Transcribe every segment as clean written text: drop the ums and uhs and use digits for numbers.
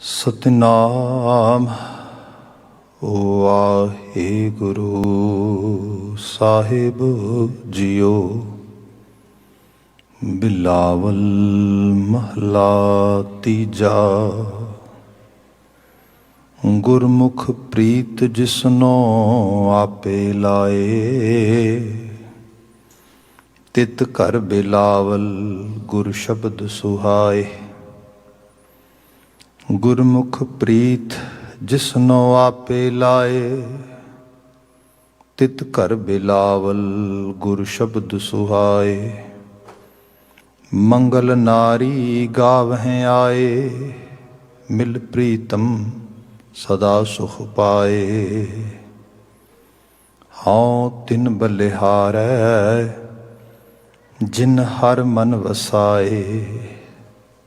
ਸਤਿਨਾਮ ਵਾਹਿਗੁਰੂ ਸਾਹਿਬ JIO. Bilawal ਮਹਲਾ ਤੀਜਾ। ਗੁਰਮੁਖ ਪ੍ਰੀਤ ਜਿਸਨੋ ਆਪੇ ਲਾਏ, ਤਿਤ ਘਰ ਬਿਲਾਵਲ ਗੁਰ ਸ਼ਬਦ ਸੁਹਾਏ। ਗੁਰਮੁਖ ਪ੍ਰੀਤ ਜਿਸਨੋ ਆਪੇ ਲਾਏ, ਤਿਤ ਘਰ ਬਿਲਾਵਲ ਗੁਰ ਸ਼ਬਦ ਸੁਹਾਏ। ਮੰਗਲ ਨਾਰੀ ਗਾਵਹਿ ਆਏ, ਮਿਲ ਪ੍ਰੀਤਮ ਸਦਾ ਸੁਖ ਪਾਏ। ਹਉ ਤਿਨ ਬਲਿਹਾਰੈ, ਜਿਨ ਹਰ ਮਨ ਵਸਾਏ।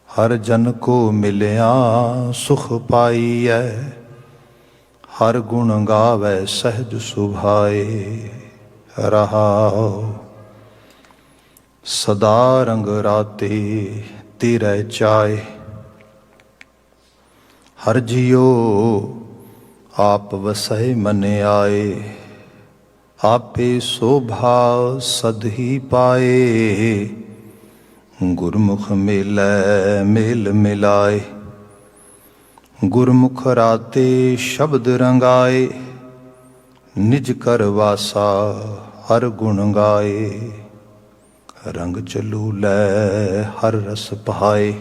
ਹਰ ਜਨ ਕੋ ਮਿਲਿਆ ਸੁਖ ਪਾਈਐ, ਹਰ ਗੁਣ ਗਾਵੈ ਸਹਿਜ ਸੁਭਾਏ। ਰਹਾਉ ਸਦਾ ਰੰਗ ਰਾਤੇ ਤੇਰੇ ਚਾਏ। ਹਰ ਜੀਉ ਆਪ ਵਸੈ ਮਨ ਆਏ, ਆਪੇ ਸੋਭਾ ਸਦ ਹੀ ਪਾਏ। ਗੁਰਮੁਖ ਮੇਲੈ ਮੇਲ ਮਿਲਾਏ, ਗੁਰਮੁਖ ਰਾਤੇ ਸ਼ਬਦ ਰੰਗਾਏ। ਨਿਜ ਕਰ ਵਾਸਾ ਹਰ ਗੁਣ ਗਾਏ, ਰੰਗ ਚਲੂ ਲੈ ਹਰ ਰਸ ਪਹਾਏ।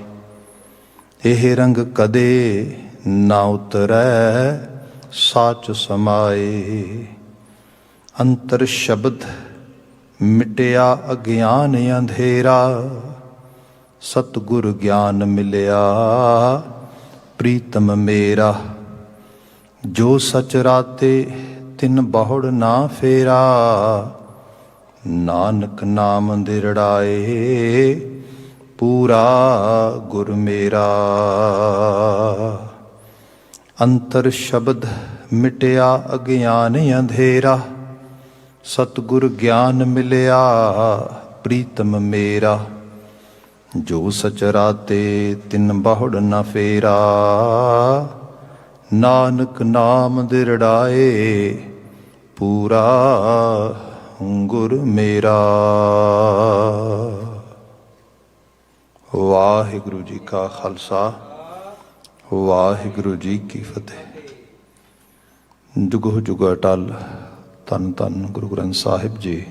ਇਹ ਰੰਗ ਕਦੇ ਨਾ ਉਤਰੈ ਸਾਚ ਸਮਾਏ। ਅੰਤਰ ਸ਼ਬਦ ਮਿਟਿਆ ਅਗਿਆਨ ਅੰਧੇਰਾ, ਸਤਿਗੁਰ ਗਿਆਨ ਮਿਲਿਆ ਪ੍ਰੀਤਮ ਮੇਰਾ। ਜੋ ਸਚ ਰਾਤੇ ਤਿਨ ਬਹੁੜ ਨਾ ਫੇਰਾ, ਨਾਨਕ ਨਾਮ ਦਿਰੜਾਏ ਪੂਰਾ ਗੁਰ ਮੇਰਾ। ਅੰਤਰ ਸ਼ਬਦ ਮਿਟਿਆ ਅਗਿਆਨ ਅੰਧੇਰਾ, ਸਤਿਗੁਰ ਗਿਆਨ ਮਿਲਿਆ ਪ੍ਰੀਤਮ ਮੇਰਾ। ਜੋ ਸਚ ਰਾਤੇ ਤਿਨ ਬਹੁੜ ਨਾ ਫੇਰਾ, ਨਾਨਕ ਨਾਮ ਦਿਰੜਾਏ ਪੂਰਾ ਗੁਰ ਮੇਰਾ। ਵਾਹਿਗੁਰੂ ਜੀ ਕਾ ਖਾਲਸਾ, ਵਾਹਿਗੁਰੂ ਜੀ ਕੀ ਫਤਿਹ। ਜੁਗੋ ਜੁਗ ਅਟਲ। ਧੰਨ ਧੰਨ ਗੁਰੂ ਗ੍ਰੰਥ ਸਾਹਿਬ ਜੀ।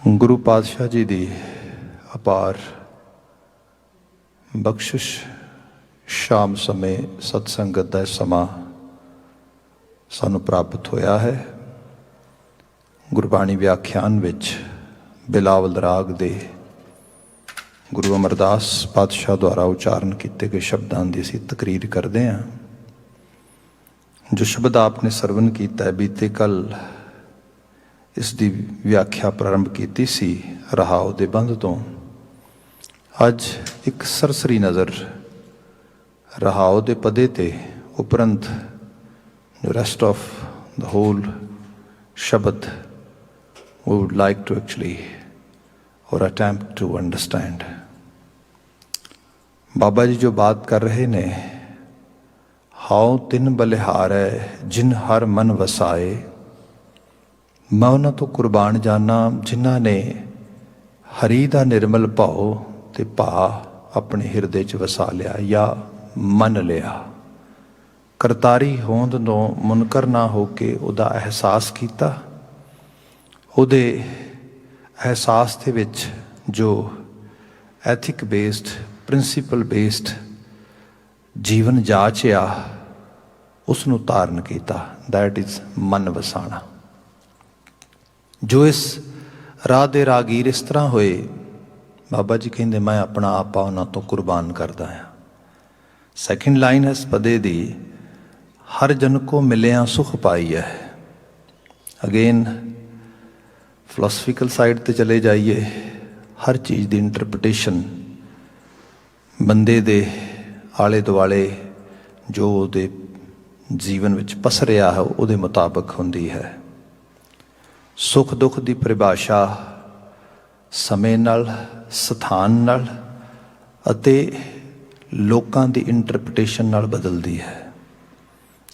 ਗੁਰੂ ਪਾਤਸ਼ਾਹ ਜੀ ਦੀ ਅਪਾਰ ਬਖਸ਼ਿਸ਼। ਸ਼ਾਮ ਸਮੇਂ ਸਤਸੰਗਤ ਦਾ ਸਮਾਂ ਸਾਨੂੰ ਪ੍ਰਾਪਤ ਹੋਇਆ ਹੈ। ਗੁਰਬਾਣੀ ਵਿਆਖਿਆਨ ਵਿੱਚ ਬਿਲਾਵਲ ਰਾਗ ਦੇ ਗੁਰੂ ਅਮਰਦਾਸ ਪਾਤਸ਼ਾਹ ਦੁਆਰਾ ਉਚਾਰਨ ਕੀਤੇ ਗਏ ਸ਼ਬਦਾਂ ਦੀ ਅਸੀਂ ਤਕਰੀਰ ਕਰਦੇ ਹਾਂ। ਜੋ ਸ਼ਬਦ ਆਪ ਨੇ ਸਰਵਨ ਕੀਤਾ ਹੈ, ਬੀਤੇ ਕੱਲ ਇਸ ਦੀ ਵਿਆਖਿਆ ਪ੍ਰਾਰੰਭ ਕੀਤੀ ਸੀ ਰਹਾਉ ਦੇ ਬੰਧ ਤੋਂ। ਅੱਜ ਇੱਕ ਸਰਸਰੀ ਨਜ਼ਰ ਰਹਾਉ ਦੇ ਪਦੇ ਤੇ, ਉਪਰੰਤ ਜੋ ਰੈਸਟ ਆਫ ਦ ਹੋਲ ਸ਼ਬਦ we would like to actually or attempt to understand। Baba ji ਜੋ ਬਾਤ ਕਰ ਰਹੇ ਨੇ, ਹਾਉ ਤਿਨ ਬਲਿਹਾਰੈ ਜਿਨ ਹਰ ਮਨ ਵਸਾਏ। ਮੈਂ ਉਹਨਾਂ ਤੋਂ ਕੁਰਬਾਨ ਜਾਨਾ ਜਿਨ੍ਹਾਂ ਨੇ ਹਰੀ ਦਾ ਨਿਰਮਲ ਭਾਉ ਤੇ ਭਾ ਆਪਣੇ ਹਿਰਦੇ 'ਚ ਵਸਾ ਲਿਆ ਜਾਂ ਮੰਨ ਲਿਆ। ਕਰਤਾਰੀ ਹੋਂਦ ਤੋਂ ਮੁਨਕਰ ਨਾ ਹੋ ਕੇ ਉਹਦਾ ਅਹਿਸਾਸ ਕੀਤਾ। ਉਹਦੇ ਅਹਿਸਾਸ ਦੇ ਵਿੱਚ ਜੋ ਐਥਿਕ ਬੇਸਡ, ਪ੍ਰਿੰਸੀਪਲ ਬੇਸਡ ਜੀਵਨ ਜਾਚਿਆ, ਉਸ ਨੂੰ ਧਾਰਨ ਕੀਤਾ। ਦੈਟ ਇਜ਼ ਮਨ ਵਸਾਣਾ। ਜੋ ਇਸ ਰਾਹ ਦੇ ਰਾਗੀਰ ਇਸ ਤਰ੍ਹਾਂ ਹੋਏ, ਬਾਬਾ ਜੀ ਕਹਿੰਦੇ ਮੈਂ ਆਪਣਾ ਆਪਾ ਉਹਨਾਂ ਤੋਂ ਕੁਰਬਾਨ ਕਰਦਾ ਹਾਂ। ਸੈਕਿੰਡ ਲਾਈਨ ਹੈ ਇਸ ਪਦੇ ਦੀ, ਹਰ ਜਨ ਕੋ ਮਿਲਿਆ ਸੁਖ ਪਾਈ ਹੈ। ਅਗੇਨ ਫਿਲਾਸਫੀਕਲ ਸਾਈਡ 'ਤੇ ਚਲੇ ਜਾਈਏ, ਹਰ ਚੀਜ਼ ਦੀ ਇੰਟਰਪ੍ਰੀਟੇਸ਼ਨ ਬੰਦੇ ਦੇ ਆਲੇ ਦੁਆਲੇ ਜੋ ਉਹਦੇ ਜੀਵਨ ਵਿੱਚ ਪਸਰਿਆ ਹੈ ਉਹਦੇ ਮੁਤਾਬਕ ਹੁੰਦੀ ਹੈ। ਸੁੱਖ ਦੁੱਖ ਦੀ ਪਰਿਭਾਸ਼ਾ ਸਮੇਂ ਨਾਲ, ਸਥਾਨ ਨਾਲ ਅਤੇ ਲੋਕਾਂ ਦੀ ਇੰਟਰਪ੍ਰੀਟੇਸ਼ਨ ਨਾਲ ਬਦਲਦੀ ਹੈ।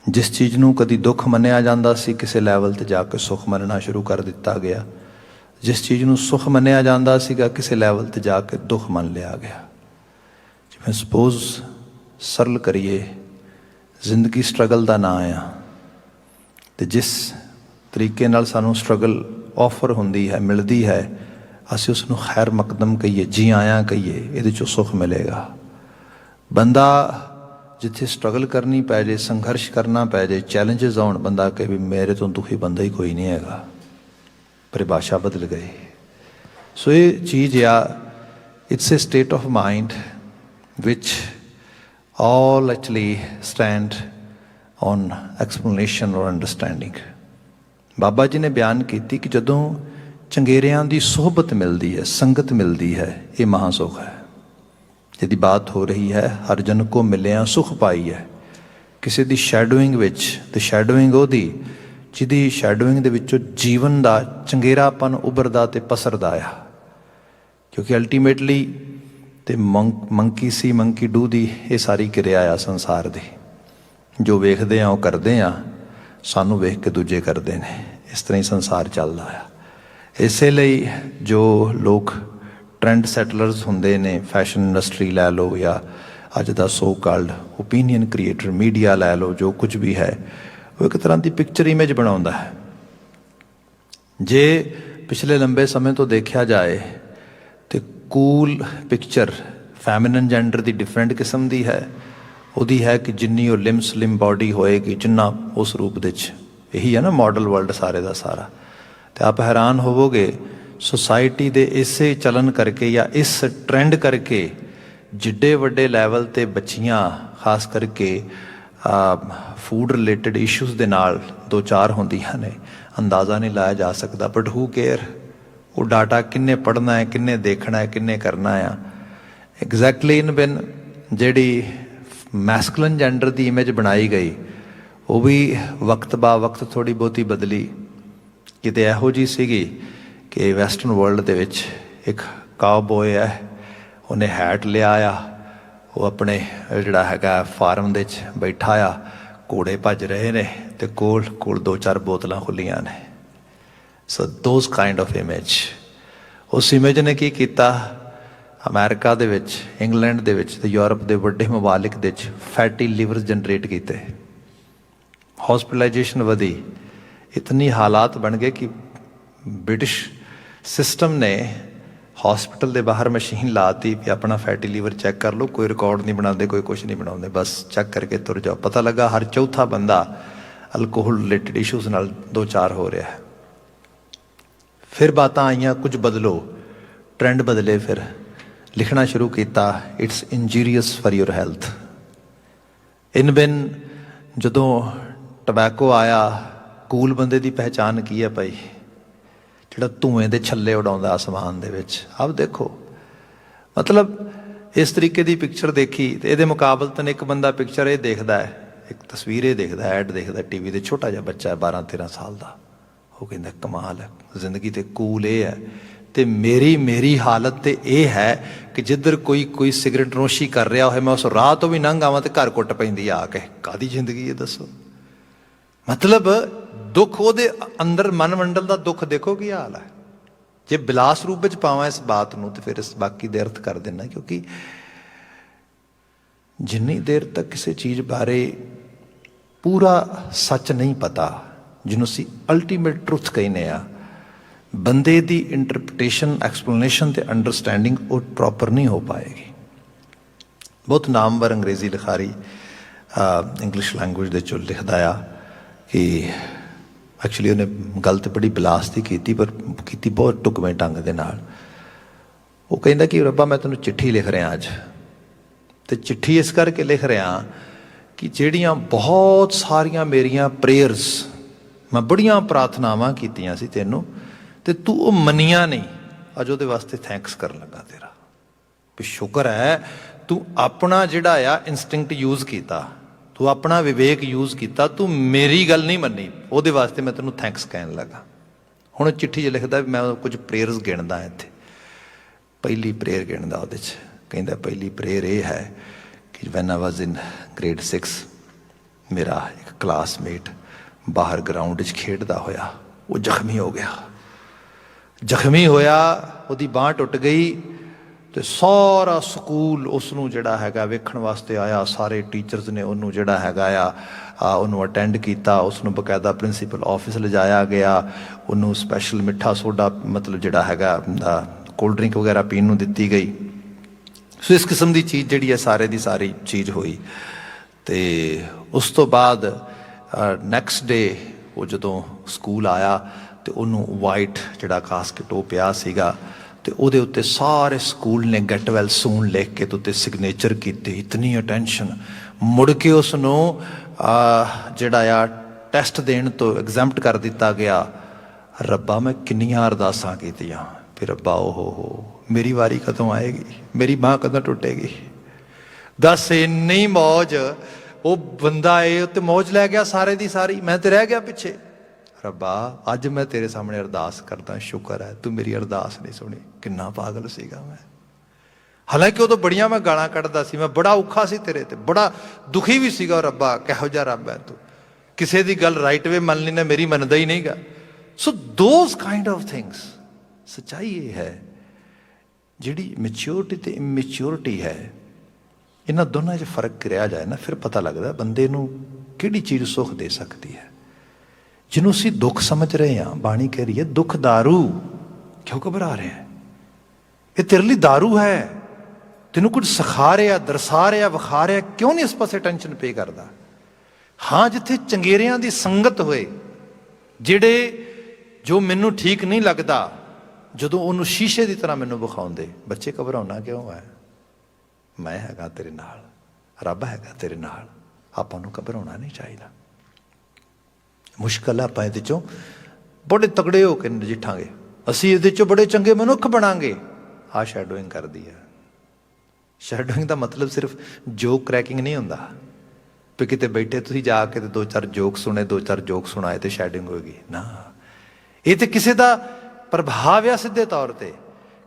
ਜਿਸ ਚੀਜ਼ ਨੂੰ ਕਦੀ ਦੁੱਖ ਮੰਨਿਆ ਜਾਂਦਾ ਸੀ, ਕਿਸੇ ਲੈਵਲ 'ਤੇ ਜਾ ਕੇ ਸੁੱਖ ਮੰਨਣਾ ਸ਼ੁਰੂ ਕਰ ਦਿੱਤਾ ਗਿਆ। ਜਿਸ ਚੀਜ਼ ਨੂੰ ਸੁੱਖ ਮੰਨਿਆ ਜਾਂਦਾ ਸੀਗਾ, ਕਿਸੇ ਲੈਵਲ 'ਤੇ ਜਾ ਕੇ ਦੁੱਖ ਮੰਨ ਲਿਆ ਗਿਆ। ਜਿਵੇਂ ਸਪੋਜ਼ ਸਰਲ ਕਰੀਏ, ਜ਼ਿੰਦਗੀ ਸਟਰਗਲ ਦਾ ਨਾਂ ਆ, ਅਤੇ ਜਿਸ ਤਰੀਕੇ ਨਾਲ ਸਾਨੂੰ ਸਟਰਗਲ ਆਫਰ ਹੁੰਦੀ ਹੈ, ਮਿਲਦੀ ਹੈ, ਅਸੀਂ ਉਸ ਨੂੰ ਖੈਰ ਮਕਦਮ ਕਹੀਏ, ਜੀ ਆਇਆਂ ਕਹੀਏ, ਇਹਦੇ 'ਚੋਂ ਸੁੱਖ ਮਿਲੇਗਾ। ਬੰਦਾ ਜਿੱਥੇ ਸਟਰਗਲ ਕਰਨੀ ਪੈ ਜੇ, ਸੰਘਰਸ਼ ਕਰਨਾ ਪੈ ਜੇ, ਚੈਲੰਜਸ ਆਉਣ, ਬੰਦਾ ਕਹੇ ਵੀ ਮੇਰੇ ਤੋਂ ਦੁਖੀ ਬੰਦਾ ਹੀ ਕੋਈ ਨਹੀਂ ਹੈਗਾ। ਪਰਿਭਾਸ਼ਾ ਬਦਲ ਗਈ। ਸੋ ਇਹ ਚੀਜ਼ ਆ, it's A state of mind which all actually stand on explanation or understanding। Baba ji ਨੇ ਬਿਆਨ ਕੀਤੀ ਕਿ ਜਦੋਂ ਚੰਗੇਰਿਆਂ ਦੀ ਸੋਹਬਤ ਮਿਲਦੀ ਹੈ, ਸੰਗਤ ਮਿਲਦੀ ਹੈ, ਇਹ ਮਹਾਂਸੁਖ ਹੈ। ਜਿਹਦੀ ਬਾਤ ਹੋ ਰਹੀ ਹੈ, ਹਰ ਜਨ ਕੋ ਮਿਲਿਆ ਸੁਖ ਪਾਈ ਹੈ। ਕਿਸੇ ਦੀ ਸ਼ੈਡੋਇੰਗ ਵਿੱਚ, ਅਤੇ ਸ਼ੈਡੋਇੰਗ ਉਹਦੀ ਜਿਹਦੀ ਸ਼ੈਡੋਇੰਗ ਦੇ ਵਿੱਚੋਂ ਜੀਵਨ ਦਾ ਚੰਗੇਰਾਪਨ ਉੱਭਰਦਾ ਅਤੇ ਪਸਰਦਾ ਆ। ਕਿਉਂਕਿ ਅਲਟੀਮੇਟਲੀ ਅਤੇ ਮੰਕੀ ਸੀ ਮੰਕੀ ਡੂ ਦੀ ਇਹ ਸਾਰੀ ਕਿਰਿਆ ਆ ਸੰਸਾਰ ਦੀ। ਜੋ ਵੇਖਦੇ ਹਾਂ ਉਹ ਕਰਦੇ ਹਾਂ, ਸਾਨੂੰ ਵੇਖ ਕੇ ਦੂਜੇ ਕਰਦੇ ਨੇ। ਇਸ ਤਰ੍ਹਾਂ ਹੀ ਸੰਸਾਰ ਚੱਲਦਾ ਆ। ਇਸੇ ਲਈ ਜੋ ਲੋਕ ਟਰੈਂਡ ਸੈਟਲਰਸ ਹੁੰਦੇ ਨੇ, ਫੈਸ਼ਨ ਇੰਡਸਟਰੀ ਲੈ ਲਓ ਜਾਂ ਅੱਜ ਦਾ so called opinion creator media ਲੈ ਲਓ, ਜੋ ਕੁਝ ਵੀ ਹੈ, ਉਹ ਇੱਕ ਤਰ੍ਹਾਂ ਦੀ ਪਿਕਚਰ ਇਮੇਜ ਬਣਾਉਂਦਾ ਹੈ। ਜੇ ਪਿਛਲੇ ਲੰਬੇ ਸਮੇਂ ਤੋਂ ਦੇਖਿਆ ਜਾਏ ਤੇ ਕੂਲ ਪਿਕਚਰ ਫੈਮਿਨਨ ਜੈਂਡਰ ਦੀ ਡਿਫਰੈਂਟ ਕਿਸਮ ਦੀ ਹੈ। ਉਹਦੀ ਹੈ ਕਿ ਜਿੰਨੀ ਉਹ ਲਿਮ ਸਲਿਮ ਬਾਡੀ ਹੋਏਗੀ, ਜਿੰਨਾ ਉਸ ਰੂਪ ਦੇ 'ਚ, ਇਹੀ ਹੈ ਨਾ ਮਾਡਲ ਵਰਲਡ ਸਾਰੇ ਦਾ ਸਾਰਾ। ਅਤੇ ਆਪ ਹੈਰਾਨ ਹੋਵੋਗੇ, ਸੁਸਾਇਟੀ ਦੇ ਇਸੇ ਚਲਨ ਕਰਕੇ ਜਾਂ ਇਸ ਟਰੈਂਡ ਕਰਕੇ ਜਿੱਡੇ ਵੱਡੇ ਲੈਵਲ 'ਤੇ ਬੱਚੀਆਂ ਖਾਸ ਕਰਕੇ ਫੂਡ ਰਿਲੇਟਡ ਇਸ਼ੂਜ਼ ਦੇ ਨਾਲ ਦੋ ਚਾਰ ਹੁੰਦੀਆਂ ਨੇ, ਅੰਦਾਜ਼ਾ ਨਹੀਂ ਲਾਇਆ ਜਾ ਸਕਦਾ। ਬਟ ਹੂ ਕੇਅਰ, ਉਹ ਡਾਟਾ ਕਿੰਨੇ ਪੜ੍ਹਨਾ ਹੈ, ਕਿੰਨੇ ਦੇਖਣਾ ਹੈ, ਕਿੰਨੇ ਕਰਨਾ ਆ। ਐਗਜ਼ੈਕਟਲੀ ਇਨ ਬਿਨ ਜਿਹੜੀ ਮੈਸਕੂਲਨ ਜੈਂਡਰ ਦੀ ਇਮੇਜ ਬਣਾਈ ਗਈ, ਉਹ ਵੀ ਵਕਤ ਬਾ ਵਕਤ ਥੋੜ੍ਹੀ ਬਹੁਤੀ ਬਦਲੀ। ਕਿਤੇ ਇਹੋ ਜਿਹੀ ਸੀਗੀ ਕਿ ਵੈਸਟਰਨ ਵਰਲਡ ਦੇ ਵਿੱਚ ਇੱਕ ਕਾਊਬੋਏ ਹੈ, ਉਹਨੇ ਹੈਟ ਲਿਆ ਆ, ਉਹ ਆਪਣੇ ਜਿਹੜਾ ਹੈਗਾ ਫਾਰਮ ਦੇ 'ਚ ਬੈਠਾ ਆ, ਘੋੜੇ ਭੱਜ ਰਹੇ ਨੇ ਅਤੇ ਕੋਲ ਦੋ ਚਾਰ ਬੋਤਲਾਂ ਖੁੱਲ੍ਹੀਆਂ ਨੇ। ਸੋ ਦੋਜ਼ ਕਾਈਂਡ ਆਫ ਇਮੇਜ। ਉਸ ਇਮੇਜ ਨੇ ਕੀ ਕੀਤਾ, ਅਮਰੀਕਾ ਦੇ ਵਿੱਚ, ਇੰਗਲੈਂਡ ਦੇ ਵਿੱਚ ਅਤੇ ਯੂਰਪ ਦੇ ਵੱਡੇ ਮਮਾਲਿਕ ਦੇ ਵਿੱਚ ਫੈਟੀ ਲੀਵਰਸ ਜਨਰੇਟ ਕੀਤੇ। ਹੌਸਪਿਟਲਾਈਜੇਸ਼ਨ ਵਧੀ, ਇਤਨੀ ਹਾਲਾਤ ਬਣ ਗਏ ਕਿ ਬ੍ਰਿਟਿਸ਼ ਸਿਸਟਮ ਨੇ ਹੌਸਪਿਟਲ ਦੇ ਬਾਹਰ ਮਸ਼ੀਨ ਲਾਤੀ ਵੀ ਆਪਣਾ ਫੈਟੀ ਲੀਵਰ ਚੈੱਕ ਕਰ ਲਓ। ਕੋਈ ਰਿਕਾਰਡ ਨਹੀਂ ਬਣਾਉਂਦੇ, ਕੋਈ ਕੁਛ ਨਹੀਂ ਬਣਾਉਂਦੇ, ਬਸ ਚੈੱਕ ਕਰਕੇ ਤੁਰ ਜਾਓ। ਪਤਾ ਲੱਗਾ ਹਰ ਚੌਥਾ ਬੰਦਾ ਅਲਕੋਹਲ ਰਿਲੇਟਡ ਇਸ਼ੂਜ਼ ਨਾਲ ਦੋ ਚਾਰ ਹੋ ਰਿਹਾ ਹੈ। ਫਿਰ ਬਾਤਾਂ ਆਈਆਂ, ਕੁਝ ਬਦਲੋ, ਟਰੈਂਡ ਬਦਲੇ। ਫਿਰ ਲਿਖਣਾ ਸ਼ੁਰੂ ਕੀਤਾ, ਇਟਸ ਇੰਜੀਰੀਅਸ ਫਾਰ ਯੂਰ ਹੈਲਥ। ਇਨ ਬਿਨ ਜਦੋਂ ਟਬੈਕੋ ਆਇਆ, ਕੂਲ ਬੰਦੇ ਦੀ ਪਹਿਚਾਣ ਕੀ ਹੈ ਭਾਈ? ਜਿਹੜਾ ਧੂਏਂ ਦੇ ਛੱਲੇ ਉਡਾਉਂਦਾ ਆਸਮਾਨ ਦੇ ਵਿੱਚ। ਆਪ ਦੇਖੋ, ਮਤਲਬ ਇਸ ਤਰੀਕੇ ਦੀ ਪਿਕਚਰ ਦੇਖੀ ਅਤੇ ਇਹਦੇ ਮੁਕਾਬਲਤਨ ਇੱਕ ਬੰਦਾ ਪਿਕਚਰ ਇਹ ਦੇਖਦਾ ਹੈ, ਇੱਕ ਤਸਵੀਰ ਇਹ ਦੇਖਦਾ, ਐਡ ਦੇਖਦਾ ਟੀ ਵੀ 'ਤੇ, ਛੋਟਾ ਜਿਹਾ ਬੱਚਾ 12-13 ਸਾਲ ਦਾ, ਉਹ ਕਹਿੰਦਾ ਕਮਾਲ ਹੈ ਜ਼ਿੰਦਗੀ। ਤੇ ਕੂਲ ਇਹ ਹੈ। ਅਤੇ ਮੇਰੀ ਹਾਲਤ ਤਾਂ ਇਹ ਹੈ ਕਿ ਜਿੱਧਰ ਕੋਈ ਸਿਗਰਟ ਨੋਸ਼ੀ ਕਰ ਰਿਹਾ ਹੋਏ, ਮੈਂ ਉਸ ਰਾਹ ਤੋਂ ਵੀ ਲੰਘ ਆਵਾਂ ਅਤੇ ਘਰ ਕੁੱਟ ਪੈਂਦੀ ਆ ਕੇ। ਕਾਹਦੀ ਜ਼ਿੰਦਗੀ ਹੈ ਦੱਸੋ? ਮਤਲਬ ਦੁੱਖ ਉਹਦੇ ਅੰਦਰ, ਮਨ ਮੰਡਲ ਦਾ ਦੁੱਖ ਦੇਖੋ ਕੀ ਹਾਲ ਹੈ। ਜੇ ਬਿਲਾਸ ਰੂਪ ਵਿੱਚ ਪਾਵਾਂ ਇਸ ਬਾਤ ਨੂੰ ਤਾਂ ਫਿਰ ਇਸ ਬਾਕੀ ਦੇ ਅਰਥ ਕਰ ਦਿੰਦਾ। ਕਿਉਂਕਿ ਜਿੰਨੀ ਦੇਰ ਤੱਕ ਕਿਸੇ ਚੀਜ਼ ਬਾਰੇ ਪੂਰਾ ਸੱਚ ਨਹੀਂ ਪਤਾ, ਜਿਹਨੂੰ ਅਸੀਂ ਅਲਟੀਮੇਟ ਟਰੁਥ ਕਹਿੰਦੇ ਆ, ਬੰਦੇ ਦੀ ਇੰਟਰਪ੍ਰੀਟੇਸ਼ਨ, ਐਕਸਪਲੇਨੇਸ਼ਨ ਅਤੇ ਅੰਡਰਸਟੈਂਡਿੰਗ ਉਹ ਪ੍ਰੋਪਰ ਨਹੀਂ ਹੋ ਪਾਏਗੀ। ਬਹੁਤ ਨਾਮਵਰ ਅੰਗਰੇਜ਼ੀ ਲਿਖਾਰੀ ਇੰਗਲਿਸ਼ ਲੈਂਗੁਏਜ ਦੇ 'ਚੋਂ ਲਿਖਦਾ ਆ ਕਿ ਐਕਚੁਅਲੀ ਉਹਨੇ ਗੱਲ ਤਾਂ ਬੜੀ ਬਿਲਾਸ ਦੀ ਕੀਤੀ, ਪਰ ਕੀਤੀ ਬਹੁਤ ਢੁਕਵੇਂ ਢੰਗ ਦੇ ਨਾਲ। ਉਹ ਕਹਿੰਦਾ ਕਿ ਰੱਬਾ ਮੈਂ ਤੈਨੂੰ ਚਿੱਠੀ ਲਿਖ ਰਿਹਾ ਅੱਜ, ਅਤੇ ਚਿੱਠੀ ਇਸ ਕਰਕੇ ਲਿਖ ਰਿਹਾ ਕਿ ਜਿਹੜੀਆਂ ਬਹੁਤ ਸਾਰੀਆਂ ਮੇਰੀਆਂ ਪ੍ਰੇਅਰਸ, ਮੈਂ ਬੜੀਆਂ ਪ੍ਰਾਰਥਨਾਵਾਂ ਕੀਤੀਆਂ ਸੀ ਤੈਨੂੰ, ਅਤੇ ਤੂੰ ਉਹ ਮੰਨੀਆਂ ਨਹੀਂ। ਅੱਜ ਉਹਦੇ ਵਾਸਤੇ ਥੈਂਕਸ ਕਰਨ ਲੱਗਾ ਤੇਰਾ, ਵੀ ਸ਼ੁਕਰ ਹੈ ਤੂੰ ਆਪਣਾ ਜਿਹੜਾ ਆ ਇੰਸਟਿੰਕਟ ਯੂਜ਼ ਕੀਤਾ, ਤੂੰ ਆਪਣਾ ਵਿਵੇਕ ਯੂਜ਼ ਕੀਤਾ, ਤੂੰ ਮੇਰੀ ਗੱਲ ਨਹੀਂ ਮੰਨੀ, ਉਹਦੇ ਵਾਸਤੇ ਮੈਂ ਤੈਨੂੰ ਥੈਂਕਸ ਕਹਿਣ ਲੱਗਾ। ਹੁਣ ਉਹ ਚਿੱਠੀ 'ਚ ਲਿਖਦਾ ਵੀ ਮੈਂ ਕੁਝ ਪ੍ਰੇਅਰਸ ਗਿਣਦਾ ਇੱਥੇ। ਪਹਿਲੀ ਪ੍ਰੇਅਰ ਗਿਣਦਾ ਉਹਦੇ 'ਚ, ਕਹਿੰਦਾ ਪਹਿਲੀ ਪ੍ਰੇਅਰ ਇਹ ਹੈ कि when I was in grade 6 मेरा एक क्लासमेट बाहर ग्राउंड 'ਚ खेडदा होया वो ਜ਼ਖਮੀ हो गया। ਜ਼ਖਮੀ ਹੋਇਆ, ਉਹਦੀ ਬਾਂਹ ਟੁੱਟ ਗਈ ਤੇ ਸਾਰਾ ਸਕੂਲ ਉਸ ਨੂੰ ਜਿਹੜਾ ਹੈਗਾ ਵੇਖਣ ਵਾਸਤੇ ਆਇਆ। ਸਾਰੇ ਟੀਚਰਸ ਨੇ ਉਹਨੂੰ ਜਿਹੜਾ ਹੈਗਾ ਉਹਨੂੰ ਅਟੈਂਡ ਕੀਤਾ। ਉਸ ਨੂੰ ਬਕਾਇਦਾ ਪ੍ਰਿੰਸੀਪਲ ਆਫਿਸ ਲਿਜਾਇਆ ਗਿਆ। ਉਹਨੂੰ ਸਪੈਸ਼ਲ ਮਿੱਠਾ ਸੋਡਾ ਮਤਲਬ ਜਿਹੜਾ ਹੈਗਾ ਕੋਲਡ ਡਰਿੰਕ ਵਗੈਰਾ ਪੀਣ ਨੂੰ ਦਿੱਤੀ ਗਈ। ਸੋ ਇਸ ਕਿਸਮ ਦੀ ਚੀਜ਼ ਜਿਹੜੀ ਹੈ ਸਾਰੇ ਦੀ ਸਾਰੀ ਚੀਜ਼ ਹੋਈ। ਤੇ ਉਸ ਤੋਂ ਬਾਅਦ ਨੈਕਸਟ ਡੇ ਉਹ ਜਦੋਂ ਸਕੂਲ ਆਇਆ ਤੇ ਉਹਨੂੰ ਵਾਈਟ ਜਿਹੜਾ ਕਾਸਕਟ ਉਹ ਪਿਆ ਸੀਗਾ ਤੇ ਉਹਦੇ ਉੱਤੇ ਸਾਰੇ ਸਕੂਲ ਨੇ ਗੈਟ ਵੈਲ ਸੂਨ ਲਿਖ ਕੇ ਤੇ ਉੱਤੇ ਸਿਗਨੇਚਰ ਕੀਤੇ। ਇਤਨੀ ਅਟੈਂਸ਼ਨ। ਮੁੜ ਕੇ ਉਸ ਨੂੰ ਜਿਹੜਾ ਟੈਸਟ ਦੇਣ ਤੋਂ ਐਗਜ਼ੈਂਪਟ ਕਰ ਦਿੱਤਾ ਗਿਆ। ਰੱਬਾ ਮੈਂ ਕਿੰਨੀਆਂ ਅਰਦਾਸਾਂ ਕੀਤੀਆਂ ਫਿਰ ਰੱਬਾ ਹੋ ਮੇਰੀ ਵਾਰੀ ਕਦੋਂ ਆਏਗੀ, ਮੇਰੀ ਬਾਂਹ ਕਦੋਂ ਟੁੱਟੇਗੀ। ਦੱਸ ਇੰਨੀ ਮੌਜ। ਉਹ ਬੰਦਾ ਇਹ ਉੱਤੇ ਮੌਜ ਲੈ ਗਿਆ ਸਾਰੇ ਦੀ ਸਾਰੀ, ਮੈਂ ਤੇ ਰਹਿ ਗਿਆ ਪਿੱਛੇ। ਰੱਬਾ ਅੱਜ ਮੈਂ ਤੇਰੇ ਸਾਹਮਣੇ ਅਰਦਾਸ ਕਰਦਾ, ਸ਼ੁਕਰ ਹੈ ਤੂੰ ਮੇਰੀ ਅਰਦਾਸ ਨਹੀਂ ਸੁਣੀ। ਕਿੰਨਾ ਪਾਗਲ ਸੀਗਾ ਮੈਂ। ਹਾਲਾਂਕਿ ਉਦੋਂ ਬੜੀਆਂ ਮੈਂ ਗਾਲਾਂ ਕੱਢਦਾ ਸੀ, ਮੈਂ ਬੜਾ ਔਖਾ ਸੀ ਤੇਰੇ ਤੇ, ਬੜਾ ਦੁਖੀ ਵੀ ਸੀਗਾ। ਰੱਬਾ ਕਿਹੋ ਜਿਹਾ ਰੱਬ ਹੈ ਤੂੰ, ਕਿਸੇ ਦੀ ਗੱਲ ਰਾਈਟ ਵੇ ਮੰਨ ਲੈਣਾ, ਮੇਰੀ ਮੰਨਦਾ ਹੀ ਨਹੀਂਗਾ। ਸੋ ਦੋਜ਼ ਕਾਈਂਡ ਆਫ ਥਿੰਗਸ। ਸੱਚਾਈ ਇਹ ਹੈ ਜਿਹੜੀ ਮੈਚਿਓਰਿਟੀ ਤੇ ਇਮੈਚਿਓਰਿਟੀ ਹੈ, ਇਹਨਾਂ ਦੋਨਾਂ 'ਚ ਫਰਕ ਕਰਿਆ ਜਾਏ ਨਾ ਫਿਰ ਪਤਾ ਲੱਗਦਾ ਬੰਦੇ ਨੂੰ ਕਿਹੜੀ ਚੀਜ਼ ਸੁੱਖ ਦੇ ਸਕਦੀ ਹੈ। ਜਿਹਨੂੰ ਅਸੀਂ ਦੁੱਖ ਸਮਝ ਰਹੇ ਹਾਂ, ਬਾਣੀ ਕਹਿ ਰਹੀ ਹੈ ਦੁੱਖ ਦਾਰੂ, ਕਿਉਂ ਘਬਰਾ ਰਿਹਾ? ਇਹ ਤੇਰੇ ਲਈ ਦਾਰੂ ਹੈ। ਤੈਨੂੰ ਕੁਝ ਸਿਖਾ ਰਿਹਾ, ਦਰਸਾ ਰਿਹਾ, ਵਿਖਾ ਰਿਹਾ, ਕਿਉਂ ਨਹੀਂ ਇਸ ਪਾਸੇ ਟੈਨਸ਼ਨ ਪੇ ਕਰਦਾ? ਹਾਂ, ਜਿੱਥੇ ਚੰਗੇਰਿਆਂ ਦੀ ਸੰਗਤ ਹੋਏ, ਜੋ ਮੈਨੂੰ ਠੀਕ ਨਹੀਂ ਲੱਗਦਾ, ਜਦੋਂ ਉਹਨੂੰ ਸ਼ੀਸ਼ੇ ਦੀ ਤਰ੍ਹਾਂ ਮੈਨੂੰ ਵਿਖਾਉਂਦੇ, ਬੱਚੇ ਘਬਰਾਉਣਾ ਕਿਉਂ ਹੈ? ਮੈਂ ਹੈਗਾ ਤੇਰੇ ਨਾਲ, ਰੱਬ ਹੈਗਾ ਤੇਰੇ ਨਾਲ। ਆਪਾਂ ਨੂੰ ਘਬਰਾਉਣਾ ਨਹੀਂ ਚਾਹੀਦਾ। ਮੁਸ਼ਕਲ ਹੈ, ਆਪਾਂ ਇਹਦੇ 'ਚੋਂ ਬੜੇ ਤਗੜੇ ਹੋ ਕੇ ਨਜਿੱਠਾਂਗੇ, ਅਸੀਂ ਇਹਦੇ 'ਚੋਂ ਬੜੇ ਚੰਗੇ ਮਨੁੱਖ ਬਣਾਂਗੇ। ਆਹ ਸ਼ੈਡੋਇੰਗ ਕਰਦੀ ਹੈ। ਸ਼ੈਡੋਇੰਗ ਦਾ ਮਤਲਬ ਸਿਰਫ ਜੋਕ ਕ੍ਰੈਕਿੰਗ ਨਹੀਂ ਹੁੰਦਾ ਵੀ ਕਿਤੇ ਬੈਠੇ ਤੁਸੀਂ ਜਾ ਕੇ ਤੇ 2-4 ਜੋਕ ਸੁਣੇ, 2-4 ਜੋਕ ਸੁਣਾਏ ਤੇ ਸ਼ੈਡੋਇੰਗ ਹੋਏਗੀ ਨਾ। ਇਹ ਤੇ ਕਿਸੇ ਦਾ ਪ੍ਰਭਾਵ ਆ ਸਿੱਧੇ ਤੌਰ ਤੇ।